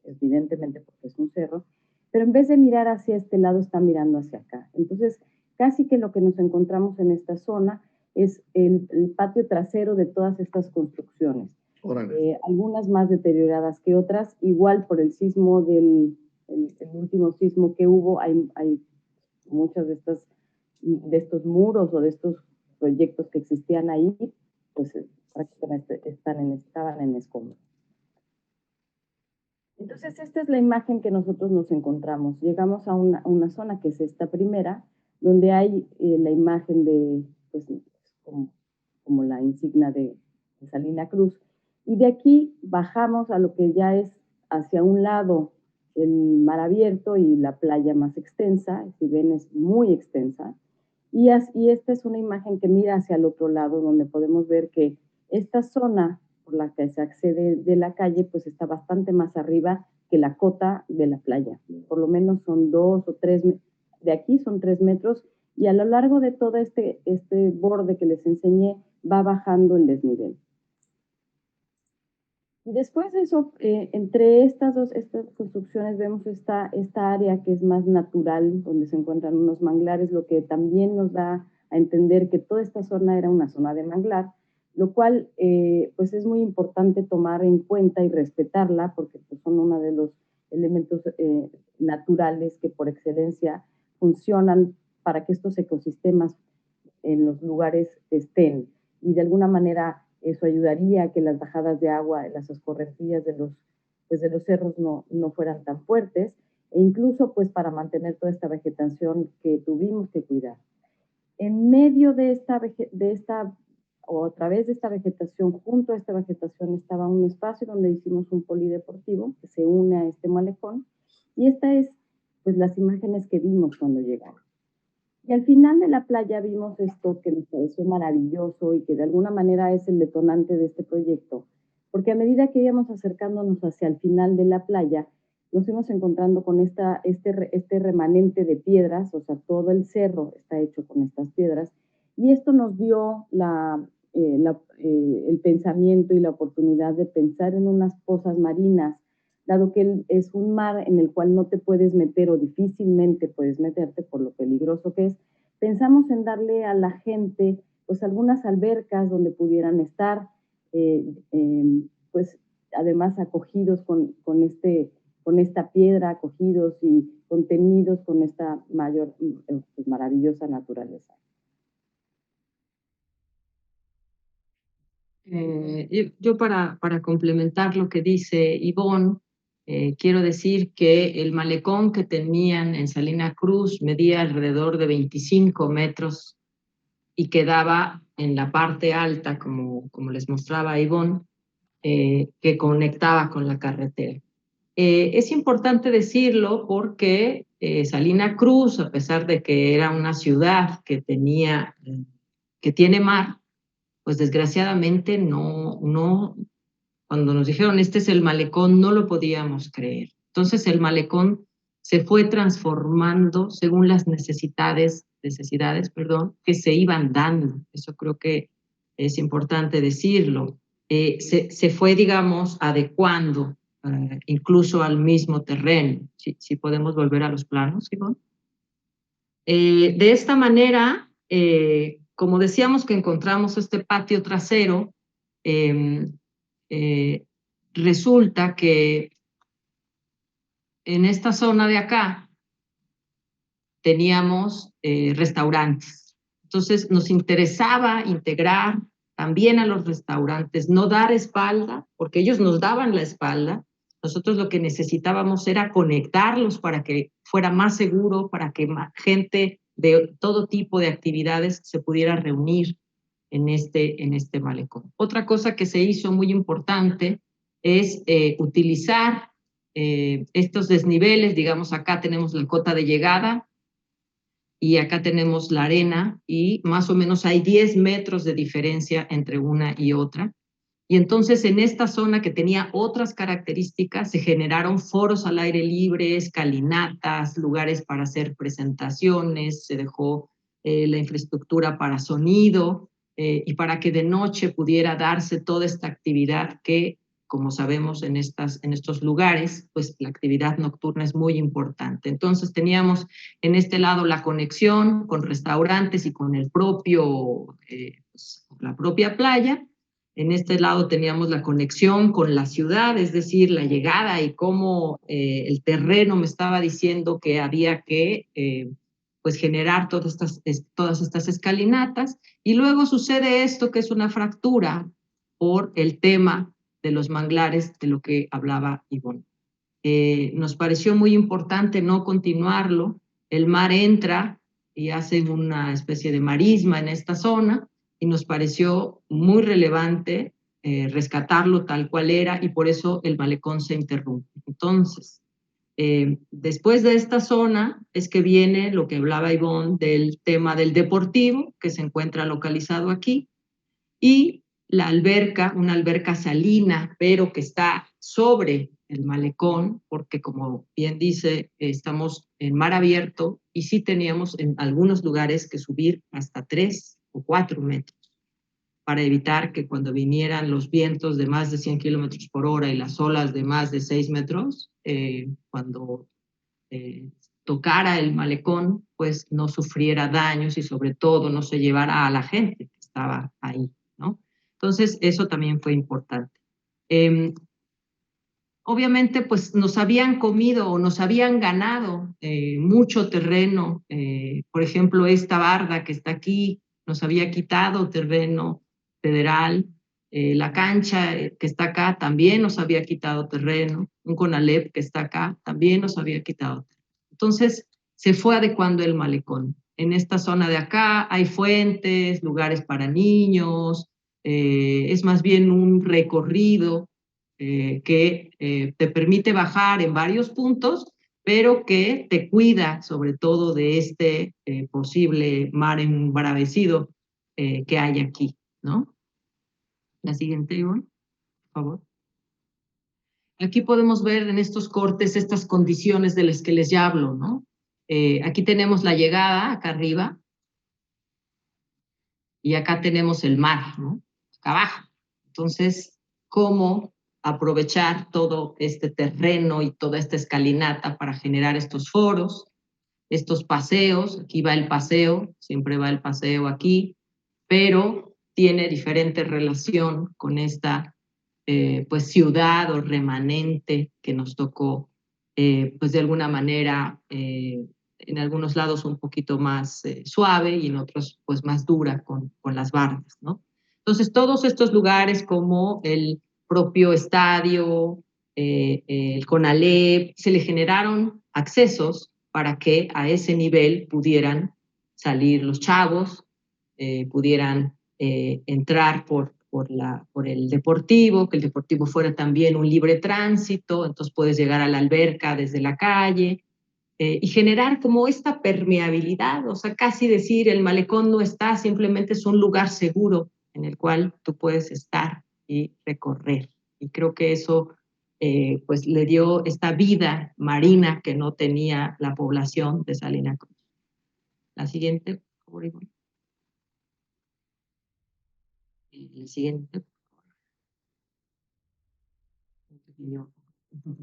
evidentemente porque es un cerro, pero en vez de mirar hacia este lado, está mirando hacia acá. Entonces, casi que lo que nos encontramos en esta zona es el patio trasero de todas estas construcciones. Algunas más deterioradas que otras, igual por el sismo el último sismo que hubo, hay muchas de estos muros o de estos proyectos que existían ahí, pues prácticamente estaban en escombros. Entonces, esta es la imagen que nosotros nos encontramos. Llegamos a una zona que es esta primera, donde hay la imagen de, pues, como la insignia de Salina Cruz. Y de aquí bajamos a lo que ya es hacia un lado el mar abierto y la playa más extensa. Si ven, es muy extensa. Y esta es una imagen que mira hacia el otro lado, donde podemos ver que esta zona por la que se accede de la calle, pues está bastante más arriba que la cota de la playa. Por lo menos son 2 o 3, de aquí son 3 metros, y a lo largo de todo este borde que les enseñé, va bajando el desnivel. Y después de eso, entre estas construcciones vemos esta área que es más natural, donde se encuentran unos manglares, lo que también nos da a entender que toda esta zona era una zona de manglar, lo cual pues es muy importante tomar en cuenta y respetarla, porque pues, son uno de los elementos naturales que por excelencia funcionan para que estos ecosistemas en los lugares estén, y de alguna manera eso ayudaría a que las bajadas de agua, las escorrentías de los cerros no fueran tan fuertes, e incluso pues para mantener toda esta vegetación que tuvimos que cuidar. En medio o a través de esta vegetación, junto a esta vegetación estaba un espacio donde hicimos un polideportivo que se une a este malecón, y esta es pues las imágenes que vimos cuando llegamos. Y al final de la playa vimos esto que nos pareció maravilloso y que de alguna manera es el detonante de este proyecto, porque a medida que íbamos acercándonos hacia el final de la playa, nos íbamos encontrando con este remanente de piedras, o sea, todo el cerro está hecho con estas piedras, y esto nos dio el pensamiento y la oportunidad de pensar en unas pozas marinas, dado que es un mar en el cual no te puedes meter o difícilmente puedes meterte por lo peligroso que es. Pensamos en darle a la gente pues algunas albercas donde pudieran estar, pues además acogidos con esta piedra, acogidos y contenidos con esta pues, maravillosa naturaleza. Yo para complementar lo que dice Ivonne, quiero decir que el malecón que tenían en Salina Cruz medía alrededor de 25 metros y quedaba en la parte alta, como les mostraba Ivonne, que conectaba con la carretera. Es importante decirlo porque Salina Cruz, a pesar de que era una ciudad que tiene mar, pues desgraciadamente cuando nos dijeron este es el malecón, no lo podíamos creer. Entonces el malecón se fue transformando según las necesidades, que se iban dando. Eso creo que es importante decirlo. Se fue, digamos, adecuando incluso al mismo terreno. Si podemos volver a los planos, Ivonne. De esta manera, como decíamos que encontramos este patio trasero, resulta que en esta zona de acá teníamos restaurantes. Entonces nos interesaba integrar también a los restaurantes, no dar espalda, porque ellos nos daban la espalda. Nosotros lo que necesitábamos era conectarlos para que fuera más seguro, para que gente de todo tipo de actividades se pudiera reunir en este malecón. Otra cosa que se hizo muy importante es utilizar estos desniveles. Digamos, acá tenemos la cota de llegada y acá tenemos la arena, y más o menos hay 10 metros de diferencia entre una y otra. Y entonces en esta zona que tenía otras características se generaron foros al aire libre, escalinatas, lugares para hacer presentaciones, se dejó la infraestructura para sonido y para que de noche pudiera darse toda esta actividad que como sabemos en estos lugares, pues la actividad nocturna es muy importante. Entonces teníamos en este lado la conexión con restaurantes y con el propio, pues, la propia playa. En este lado teníamos la conexión con la ciudad, es decir, la llegada y cómo el terreno me estaba diciendo que había que pues generar todas estas escalinatas. Y luego sucede esto, que es una fractura por el tema de los manglares, de lo que hablaba Ivonne. Nos pareció muy importante no continuarlo. El mar entra y hace una especie de marisma en esta zona, y nos pareció muy relevante rescatarlo tal cual era, y por eso el malecón se interrumpe. Entonces, después de esta zona es que viene lo que hablaba Ivonne del tema del deportivo, que se encuentra localizado aquí, y la alberca, una alberca salina, pero que está sobre el malecón, porque como bien dice, estamos en mar abierto y sí teníamos en algunos lugares que subir hasta 3 o 4 metros para evitar que cuando vinieran los vientos de más de 100 kilómetros por hora y las olas de más de 6 metros, cuando tocara el malecón, pues no sufriera daños y sobre todo no se llevara a la gente que estaba ahí, ¿no? Entonces, eso también fue importante. Obviamente, pues nos habían comido o nos habían ganado mucho terreno. Por ejemplo, esta barda que está aquí nos había quitado terreno federal. La cancha que está acá también nos había quitado terreno. Un CONALEP que está acá también nos había quitado terreno. Entonces, se fue adecuando el malecón. En esta zona de acá hay fuentes, lugares para niños, es más bien un recorrido que te permite bajar en varios puntos, pero que te cuida sobre todo de este posible mar embravecido que hay aquí, ¿no? La siguiente, Ivonne, por favor. Aquí podemos ver en estos cortes estas condiciones de las que les ya hablo, ¿no? Aquí tenemos la llegada, acá arriba, y acá tenemos el mar, ¿no? Acá abajo. Entonces, ¿cómo aprovechar todo este terreno y toda esta escalinata para generar estos foros, estos paseos? Aquí va el paseo, siempre va el paseo aquí, pero tiene diferente relación con esta pues ciudad o remanente que nos tocó, pues de alguna manera en algunos lados un poquito más suave y en otros pues más dura con las bardas, ¿no? Entonces todos estos lugares como el propio estadio, el CONALEP, se le generaron accesos para que a ese nivel pudieran salir los chavos, pudieran entrar por el deportivo, que el deportivo fuera también un libre tránsito, entonces puedes llegar a la alberca desde la calle y generar como esta permeabilidad, o sea, casi decir el malecón no está, simplemente es un lugar seguro en el cual tú puedes estar y recorrer. Y creo que eso pues le dio esta vida marina que no tenía la población de Salina Cruz. La siguiente, por favor, Ivonne. El siguiente.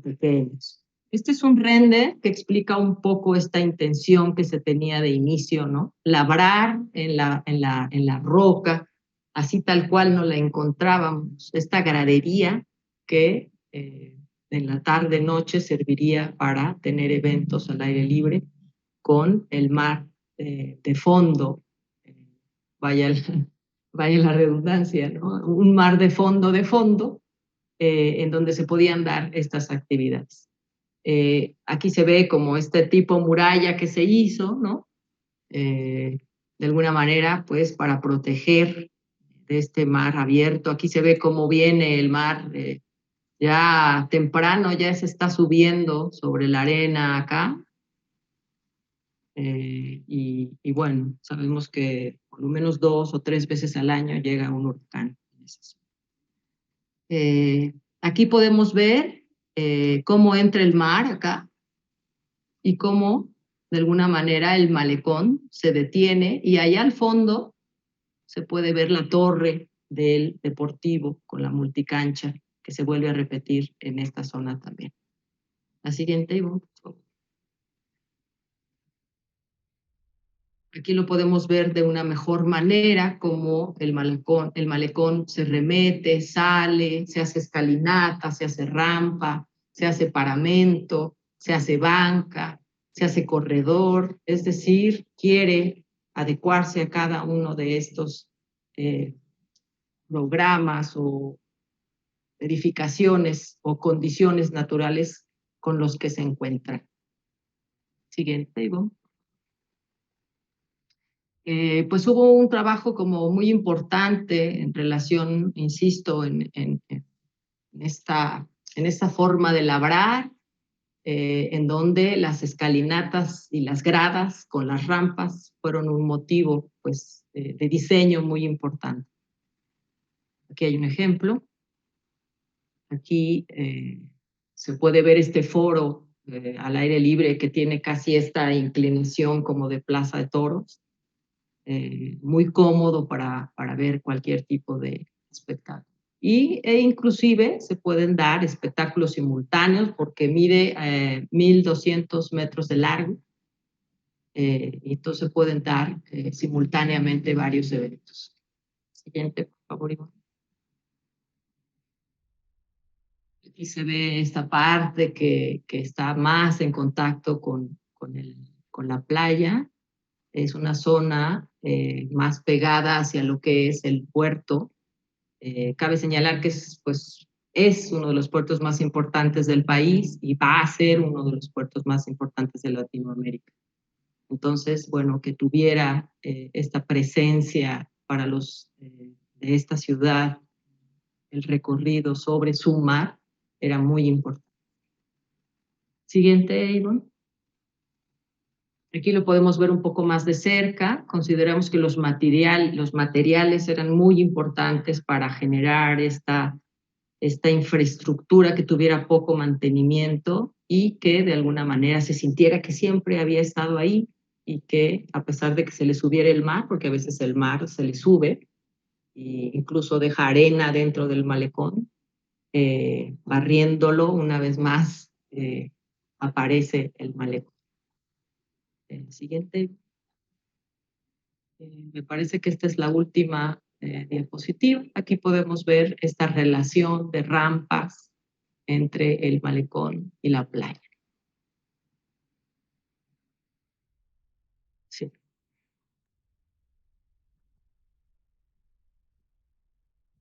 Pequeños. Este es un render que explica un poco esta intención que se tenía de inicio, ¿no? Labrar en la roca, así tal cual nos la encontrábamos, esta gradería que en la tarde-noche serviría para tener eventos al aire libre con el mar de fondo, vaya la redundancia, ¿no? Un mar de fondo, en donde se podían dar estas actividades. Aquí se ve como este tipo muralla que se hizo, ¿no? De alguna manera, pues, para proteger de este mar abierto. Aquí se ve cómo viene el mar ya temprano, ya se está subiendo sobre la arena acá. Y bueno, sabemos que por lo menos 2 o 3 veces al año llega un huracán. Aquí podemos ver cómo entra el mar acá y cómo de alguna manera el malecón se detiene y allá al fondo se puede ver la torre del deportivo con la multicancha que se vuelve a repetir en esta zona también. La siguiente, Ivonne, por favor. Aquí lo podemos ver de una mejor manera, como el malecón se remete, sale, se hace escalinata, se hace rampa, se hace paramento, se hace banca, se hace corredor, es decir, quiere adecuarse a cada uno de estos programas o edificaciones o condiciones naturales con los que se encuentran. Siguiente, Ivonne. Pues hubo un trabajo como muy importante en relación, insisto, en esta forma de labrar, en donde las escalinatas y las gradas con las rampas fueron un motivo, pues, de diseño muy importante. Aquí hay un ejemplo. Aquí se puede ver este foro al aire libre que tiene casi esta inclinación como de plaza de toros. Muy cómodo para ver cualquier tipo de espectáculo. E inclusive se pueden dar espectáculos simultáneos porque mide 1.200 metros de largo. Entonces pueden dar simultáneamente varios eventos. Siguiente, por favor, Ivonne. Aquí se ve esta parte que está más en contacto con la playa. Es una zona más pegada hacia lo que es el puerto. Cabe señalar que es uno de los puertos más importantes del país y va a ser uno de los puertos más importantes de Latinoamérica. Entonces, bueno, que tuviera esta presencia para los de esta ciudad, el recorrido sobre su mar, era muy importante. Siguiente, Ivonne. Aquí lo podemos ver un poco más de cerca. Consideramos que los materiales eran muy importantes para generar esta infraestructura que tuviera poco mantenimiento y que de alguna manera se sintiera que siempre había estado ahí y que a pesar de que se le subiera el mar, porque a veces el mar se le sube, e incluso deja arena dentro del malecón, barriéndolo una vez más aparece el malecón. Siguiente. Me parece que esta es la última diapositiva. Aquí podemos ver esta relación de rampas entre el malecón y la playa. Sí.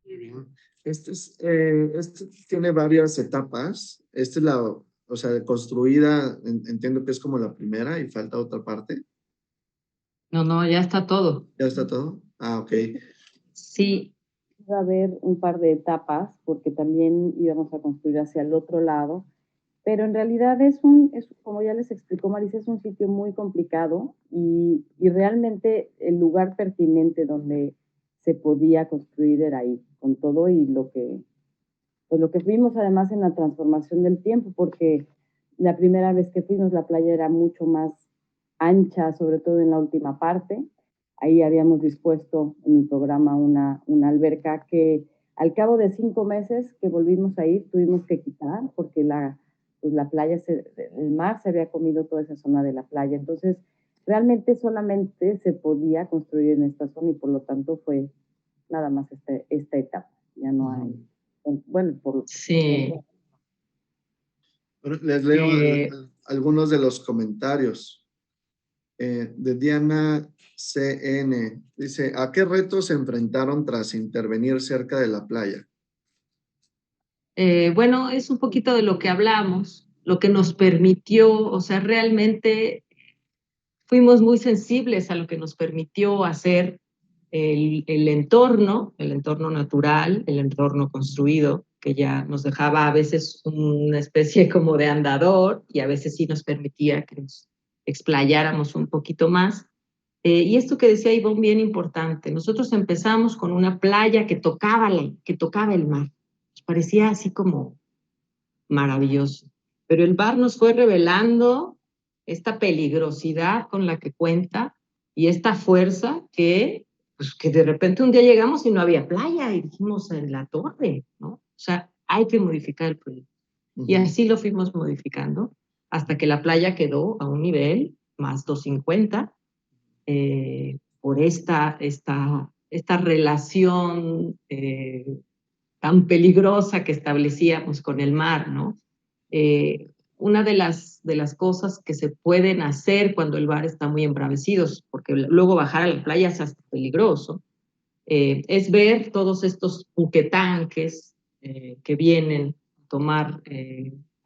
Muy bien. Este tiene varias etapas. Esta es o sea, construida, entiendo que es como la primera y falta otra parte. No, ya está todo. ¿Ya está todo? Ah, ok. Sí. Va a haber un par de etapas porque también íbamos a construir hacia el otro lado, pero en realidad como ya les explicó Marisa, es un sitio muy complicado y realmente el lugar pertinente donde se podía construir era ahí, con todo y lo que vimos además en la transformación del tiempo, porque la primera vez que fuimos la playa era mucho más ancha, sobre todo en la última parte. Ahí habíamos dispuesto en el programa una alberca que al cabo de 5 meses que volvimos a ir tuvimos que quitar porque la playa, el mar se había comido toda esa zona de la playa. Entonces, realmente solamente se podía construir en esta zona y por lo tanto fue nada más esta etapa. Ya no hay... Bueno, sí. Les leo algunos de los comentarios. De Diana CN. Dice, ¿a qué retos se enfrentaron tras intervenir cerca de la playa? Bueno, es un poquito de lo que hablamos, lo que nos permitió, o sea, realmente fuimos muy sensibles a lo que nos permitió hacer el entorno natural, el entorno construido, que ya nos dejaba a veces una especie como de andador y a veces sí nos permitía que nos explayáramos un poquito más. Y esto que decía Ivonne, bien importante, nosotros empezamos con una playa que tocaba el mar, nos parecía así como maravilloso, pero el mar nos fue revelando esta peligrosidad con la que cuenta y esta fuerza pues que de repente un día llegamos y no había playa y dijimos en la torre, ¿no? O sea, hay que modificar el proyecto. Y así lo fuimos modificando hasta que la playa quedó a un nivel más 250 por esta relación tan peligrosa que establecíamos con el mar, ¿no? Una de las cosas que se pueden hacer cuando el mar está muy embravecido, porque luego bajar a la playa es hasta peligroso, es ver todos estos buquetanques que vienen a tomar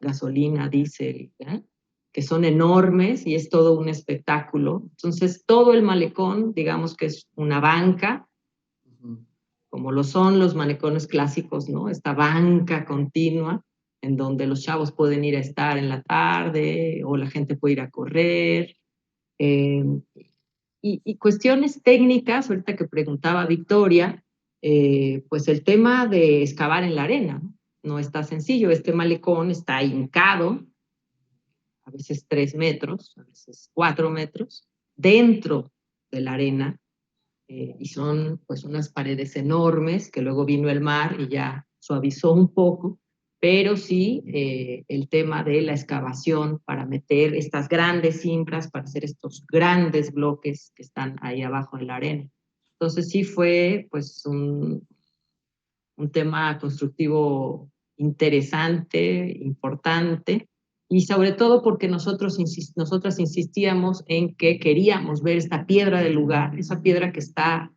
gasolina, diésel, que son enormes y es todo un espectáculo. Entonces, todo el malecón, digamos que es una banca, como lo son los malecones clásicos, ¿no? Esta banca continua en donde los chavos pueden ir a estar en la tarde o la gente puede ir a correr. Y cuestiones técnicas, ahorita que preguntaba Victoria, pues el tema de excavar en la arena, ¿no? No está sencillo. Este malecón está hincado, a veces 3 metros, a veces 4 metros, dentro de la arena, y son pues unas paredes enormes que luego vino el mar y ya suavizó un poco, pero sí el tema de la excavación para meter estas grandes cimbras, para hacer estos grandes bloques que están ahí abajo en la arena. Entonces sí fue pues un tema constructivo interesante, importante, y sobre todo porque nosotras insistíamos en que queríamos ver esta piedra del lugar, esa piedra que está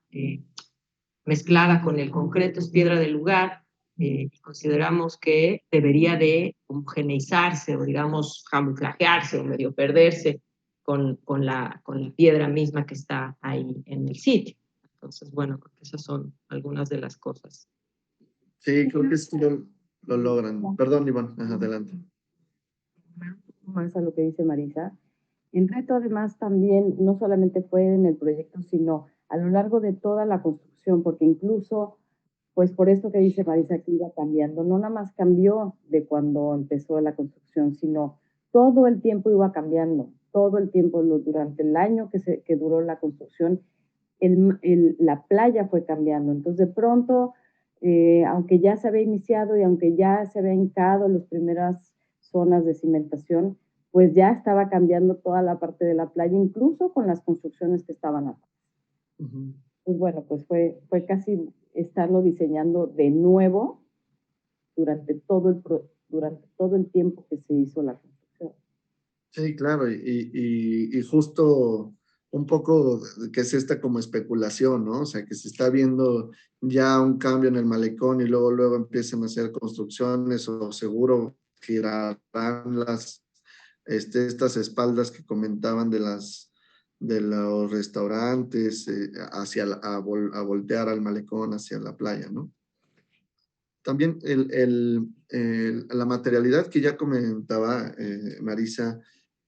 mezclada con el concreto, es piedra del lugar, y consideramos que debería de homogeneizarse o digamos camuflajearse o medio perderse con la piedra misma que está ahí en el sitio. Entonces, bueno, esas son algunas de las cosas. Sí, creo que sí lo logran. Perdón, Iván, adelante. Más a lo que dice Marisa. El reto además también no solamente fue en el proyecto, sino a lo largo de toda la construcción, porque incluso, pues por esto que dice Marisa, que iba cambiando, no nada más cambió de cuando empezó la construcción, sino todo el tiempo iba cambiando, todo el tiempo, durante el año que duró la construcción, la playa fue cambiando. Entonces, de pronto, aunque ya se había iniciado y aunque ya se había hincado las primeras zonas de cimentación, pues ya estaba cambiando toda la parte de la playa, incluso con las construcciones que estaban atrás. Pues bueno, pues fue casi estarlo diseñando de nuevo durante todo el tiempo que se hizo la construcción. Sí, claro, y justo un poco que es esta como especulación, ¿no? O sea, que se está viendo ya un cambio en el malecón y luego empiezan a hacer construcciones o seguro girarán estas espaldas que comentaban de los restaurantes a voltear al malecón hacia la playa, ¿no? También la materialidad que ya comentaba Marisa,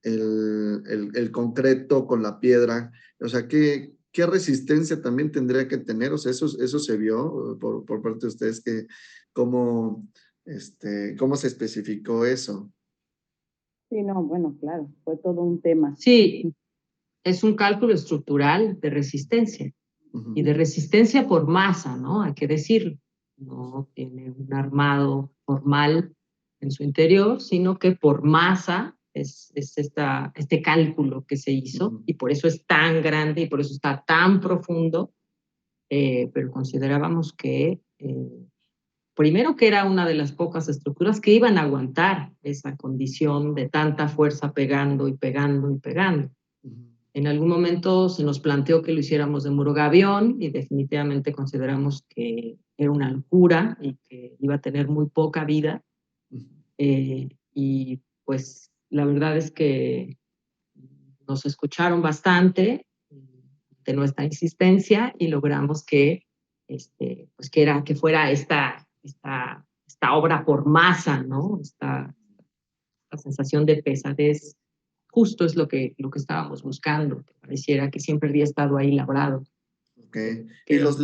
el concreto con la piedra, o sea, ¿qué resistencia también tendría que tener? O sea, eso se vio por parte de ustedes, que cómo se especificó eso. Sí, no, bueno, claro, fue todo un tema. Sí, es un cálculo estructural de resistencia y de resistencia por masa, ¿no? Hay que decirlo. No tiene un armado formal en su interior, sino que por masa es este cálculo que se hizo y por eso es tan grande y por eso está tan profundo, pero considerábamos que primero que era una de las pocas estructuras que iban a aguantar esa condición de tanta fuerza pegando y pegando y pegando. En algún momento se nos planteó que lo hiciéramos de muro gavión y definitivamente consideramos que era una locura y que iba a tener muy poca vida. Y pues la verdad es que nos escucharon bastante de nuestra insistencia y logramos que, pues que fuera esta obra por masa, ¿no? Esta sensación de pesadez justo es lo que estábamos buscando, que pareciera que siempre había estado ahí labrado. Okay. Y los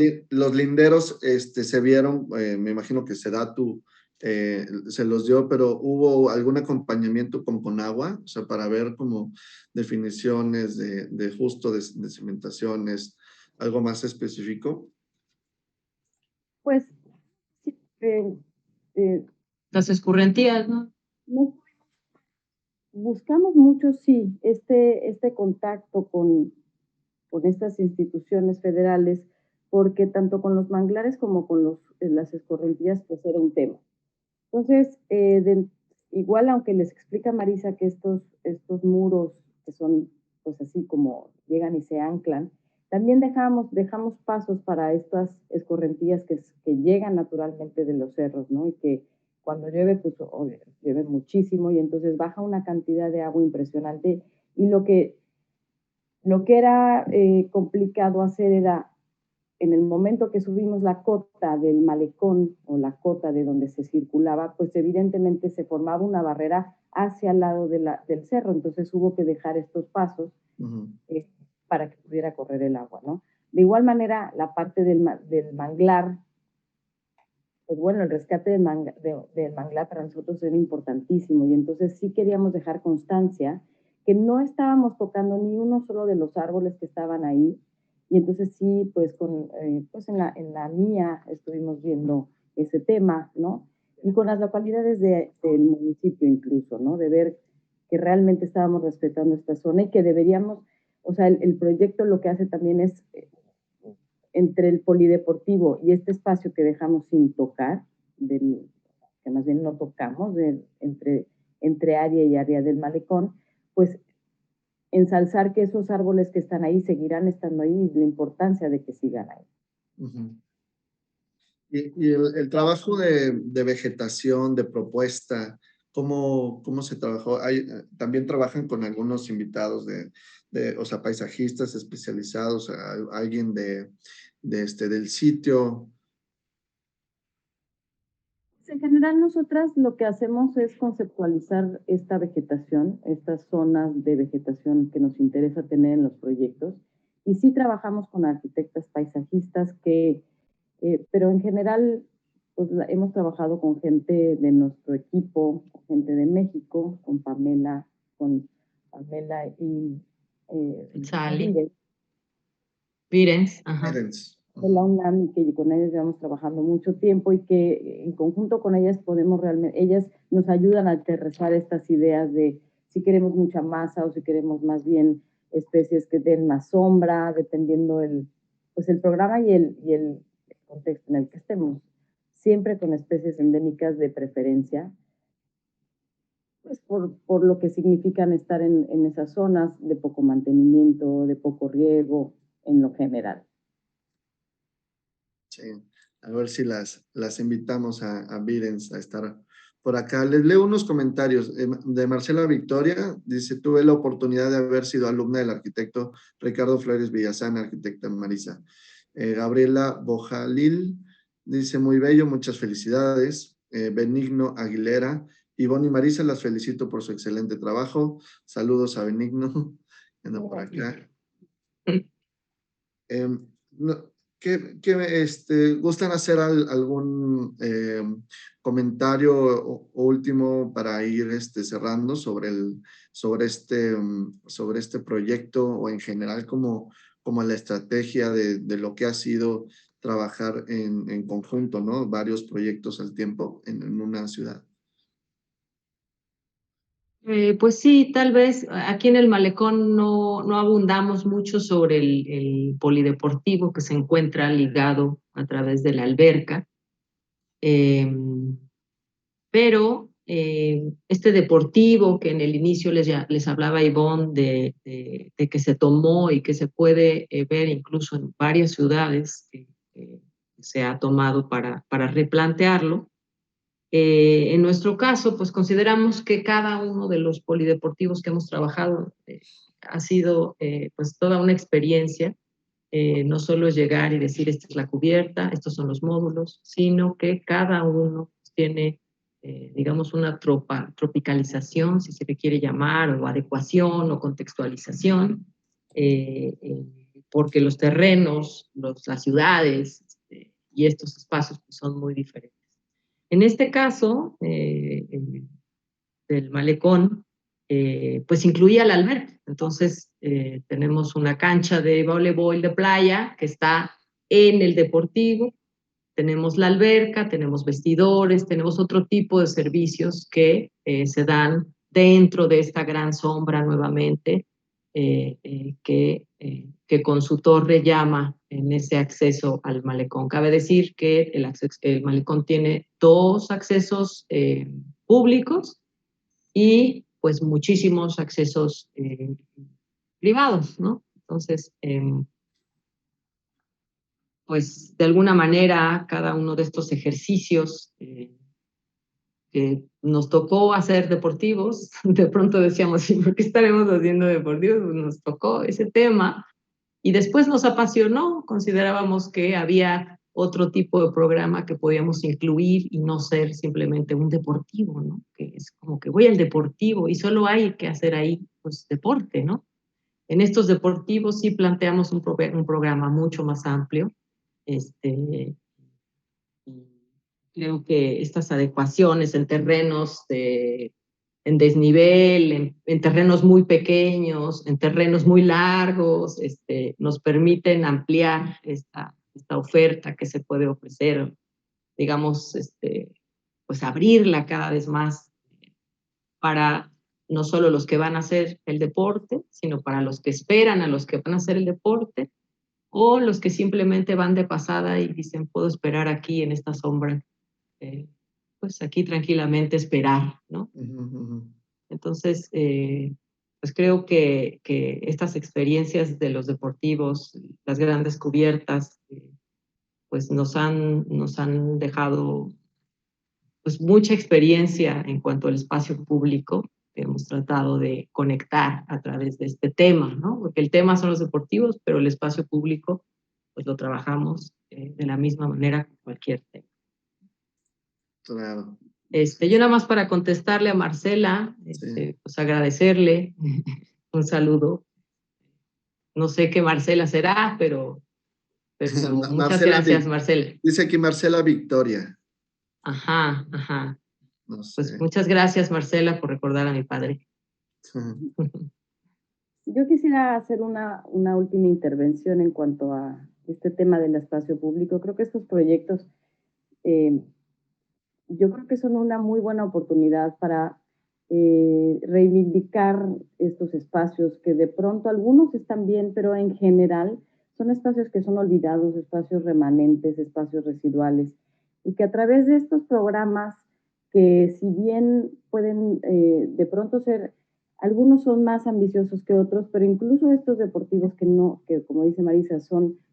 linderos se vieron, me imagino que Sedatu se los dio, pero ¿hubo algún acompañamiento con agua? O sea, para ver como definiciones de cimentaciones, algo más específico. Pues sí, las escorrentías, ¿no? No, buscamos mucho, sí, este contacto con estas instituciones federales, porque tanto con los manglares como con las escorrentías, pues era un tema. Entonces, igual aunque les explica Marisa que estos muros que son pues así como llegan y se anclan, también dejamos pasos para estas escorrentías que llegan naturalmente de los cerros, ¿no? Y que cuando llueve, pues llueve muchísimo y entonces baja una cantidad de agua impresionante y lo que era complicado hacer era, en el momento que subimos la cota del malecón o la cota de donde se circulaba, pues evidentemente se formaba una barrera hacia el lado del cerro, entonces hubo que dejar estos pasos para que pudiera correr el agua, ¿no? De igual manera, la parte del manglar, pues bueno, el rescate del manglar para nosotros era importantísimo y entonces sí queríamos dejar constancia que no estábamos tocando ni uno solo de los árboles que estaban ahí. Y entonces sí, pues, pues en la mía estuvimos viendo ese tema, ¿no? Y con las localidades del municipio incluso, ¿no? De ver que realmente estábamos respetando esta zona y que deberíamos, o sea, el proyecto lo que hace también es, entre el polideportivo y este espacio que dejamos sin tocar, que más bien no tocamos, entre área y área del malecón, pues ensalzar que esos árboles que están ahí seguirán estando ahí y la importancia de que sigan ahí. Y el trabajo de vegetación, de propuesta, ¿cómo se trabajó? También trabajan con algunos invitados o sea, paisajistas especializados, alguien del sitio. En general, nosotras lo que hacemos es conceptualizar esta vegetación, estas zonas de vegetación que nos interesa tener en los proyectos. Y sí trabajamos con arquitectas paisajistas pero en general pues, hemos trabajado con gente de nuestro equipo, gente de México, con Pamela y Sally. Virens, ajá. De la UNAM, y que con ellas llevamos trabajando mucho tiempo y que en conjunto con ellas ellas nos ayudan a aterrizar estas ideas de si queremos mucha masa o si queremos más bien especies que den más sombra, dependiendo el programa y el contexto en el que estemos. Siempre con especies endémicas de preferencia, pues por lo que significan estar en esas zonas de poco mantenimiento, de poco riego, en lo general. Sí, a ver si las invitamos a Virens a estar por acá. Les leo unos comentarios de Marcela Victoria. Dice, tuve la oportunidad de haber sido alumna del arquitecto Ricardo Flores Villazán, arquitecta Marisa. Gabriela Bojalil dice, muy bello, muchas felicidades. Benigno Aguilera, Ivonne y Marisa, las felicito por su excelente trabajo. Saludos a Benigno, anda por acá. No, ¿gustan hacer algún comentario o último para ir cerrando sobre este proyecto o en general como la estrategia de lo que ha sido trabajar en conjunto, ¿no? Varios proyectos al tiempo en una ciudad? Pues sí, tal vez aquí en el Malecón no abundamos mucho sobre el polideportivo que se encuentra ligado a través de la alberca, pero este deportivo que en el inicio les hablaba Ivonne de que se tomó y que se puede ver incluso en varias ciudades, se ha tomado para replantearlo. En nuestro caso, pues consideramos que cada uno de los polideportivos que hemos trabajado ha sido pues toda una experiencia. No solo es llegar y decir esta es la cubierta, estos son los módulos, sino que cada uno tiene, digamos, una tropicalización, si se le quiere llamar, o adecuación o contextualización, porque los terrenos, las ciudades y estos espacios pues, son muy diferentes. En este caso, del Malecón, pues incluía la alberca. Entonces, tenemos una cancha de voleibol de playa que está en el deportivo, tenemos la alberca, tenemos vestidores, tenemos otro tipo de servicios que se dan dentro de esta gran sombra nuevamente, que Consultorre llama en ese acceso al malecón. Cabe decir que el malecón tiene 2 accesos públicos y pues muchísimos accesos privados, ¿no? Entonces, pues de alguna manera cada uno de estos ejercicios que nos tocó hacer deportivos, de pronto decíamos, ¿sí, por qué estaremos haciendo deportivos? Pues nos tocó ese tema y después nos apasionó, considerábamos que había otro tipo de programa que podíamos incluir y no ser simplemente un deportivo, ¿no? Que es como que voy al deportivo y solo hay que hacer ahí, pues, deporte, ¿no? En estos deportivos sí planteamos un programa mucho más amplio, y creo que estas adecuaciones en terrenos en desnivel, en terrenos muy pequeños, en terrenos muy largos, nos permiten ampliar esta oferta que se puede ofrecer, digamos, pues abrirla cada vez más para no solo los que van a hacer el deporte, sino para los que esperan a los que van a hacer el deporte, o los que simplemente van de pasada y dicen, puedo esperar aquí en esta sombra, pues aquí tranquilamente esperar, ¿no? Entonces, pues creo que estas experiencias de los deportivos, las grandes cubiertas, pues nos han dejado pues mucha experiencia en cuanto al espacio público. Hemos tratado de conectar a través de este tema, ¿no? Porque el tema son los deportivos, pero el espacio público pues lo trabajamos de la misma manera que cualquier tema. Claro. Yo nada más para contestarle a Marcela, Sí. pues agradecerle un saludo. No sé qué Marcela será, pero muchas Marcela, gracias, Marcela. dice aquí Marcela Victoria. Ajá, ajá. No sé. Pues muchas gracias, Marcela, por recordar a mi padre. Yo quisiera hacer una última intervención en cuanto a este tema del espacio público. Creo que estos proyectos, yo creo que son una muy buena oportunidad para reivindicar estos espacios que de pronto algunos están bien, pero en general son espacios que son olvidados, espacios remanentes, espacios residuales, y que a través de estos programas que si bien pueden de pronto ser, algunos son más ambiciosos que otros, pero incluso estos deportivos que no, que como dice Marisa,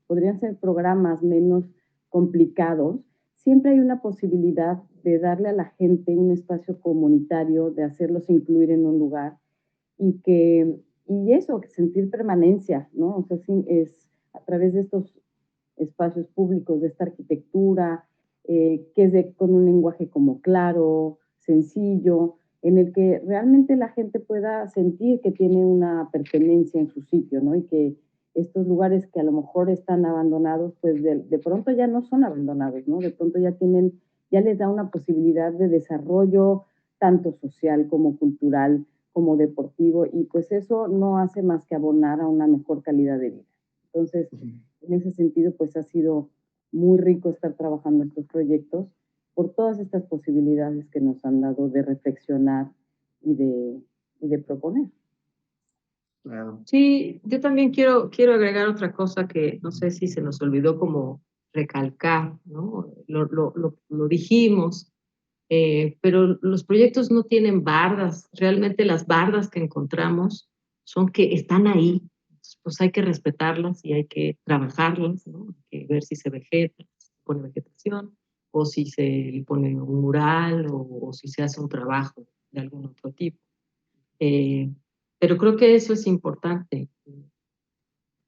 podrían ser programas menos complicados, siempre hay una posibilidad de darle a la gente un espacio comunitario, de hacerlos incluir en un lugar y eso, sentir permanencia, ¿no? O sea, sí, es a través de estos espacios públicos, de esta arquitectura, que es con un lenguaje como claro, sencillo, en el que realmente la gente pueda sentir que tiene una pertenencia en su sitio, ¿no? Y que estos lugares que a lo mejor están abandonados, pues de pronto ya no son abandonados, ¿no? De pronto ya les da una posibilidad de desarrollo tanto social como cultural, como deportivo, y pues eso no hace más que abonar a una mejor calidad de vida. Entonces, en ese sentido, pues ha sido muy rico estar trabajando estos proyectos por todas estas posibilidades que nos han dado de reflexionar y de proponer. Claro. Sí, yo también quiero agregar otra cosa que no sé si se nos olvidó como recalcar, ¿no? Lo dijimos, pero los proyectos no tienen bardas. Realmente las bardas que encontramos son que están ahí, pues hay que respetarlas y hay que trabajarlas, ¿no? Hay que ver si se vegeta, si se pone vegetación, o si se le pone un mural, o si se hace un trabajo de algún otro tipo. Pero creo que eso es importante,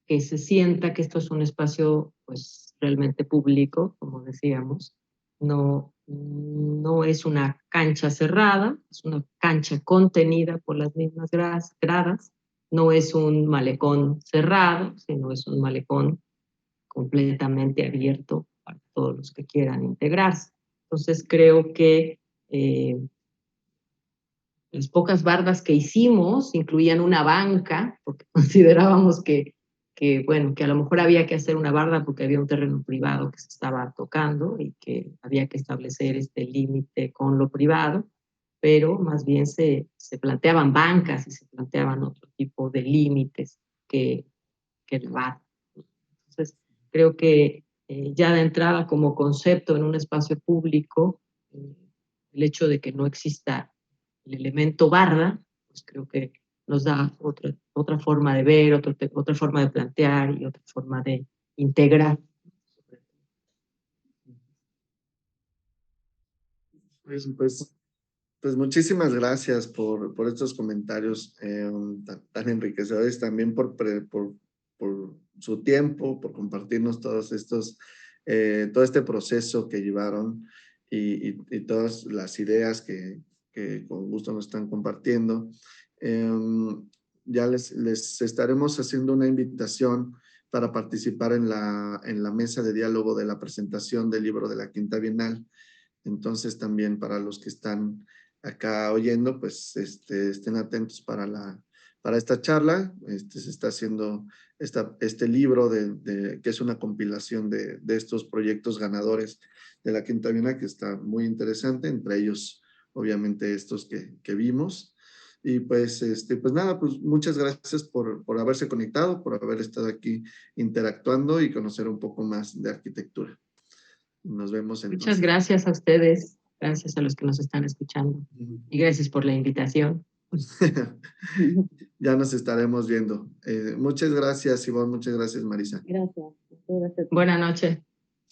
que se sienta que esto es un espacio pues realmente público, como decíamos, no es una cancha cerrada, es una cancha contenida por las mismas gradas, no es un malecón cerrado, sino es un malecón completamente abierto para todos los que quieran integrarse. Entonces creo que las pocas bardas que hicimos incluían una banca, porque considerábamos que bueno, que a lo mejor había que hacer una barda porque había un terreno privado que se estaba tocando y que había que establecer este límite con lo privado, pero más bien se planteaban bancas y se planteaban otro tipo de límites que la barda. Entonces, creo que ya de entrada como concepto en un espacio público, el hecho de que no exista el elemento barda, pues creo que nos da otra forma de ver, otra forma de plantear y otra forma de integrar. Pues muchísimas gracias por estos comentarios tan enriquecedores, también por su tiempo, por compartirnos todos todo este proceso que llevaron y todas las ideas que con gusto nos están compartiendo. Ya les estaremos haciendo una invitación para participar en la mesa de diálogo de la presentación del libro de la Quinta Bienal. Entonces también para los que están acá oyendo, pues estén atentos para esta charla. Se está haciendo este libro que es una compilación de estos proyectos ganadores de la Quinta Bienal, que está muy interesante, entre ellos obviamente estos que vimos. Y pues nada, pues muchas gracias por haberse conectado, por haber estado aquí interactuando y conocer un poco más de arquitectura. Nos vemos entonces. Muchas gracias a ustedes, gracias a los que nos están escuchando y gracias por la invitación. Ya nos estaremos viendo. Muchas gracias, Ivonne. Muchas gracias, Marisa. Gracias. Buenas noches.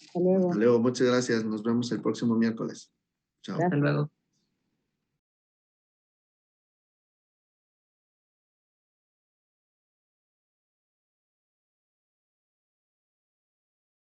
Hasta luego. Hasta luego. Muchas gracias. Nos vemos el próximo miércoles. Chao. Gracias. Hasta luego.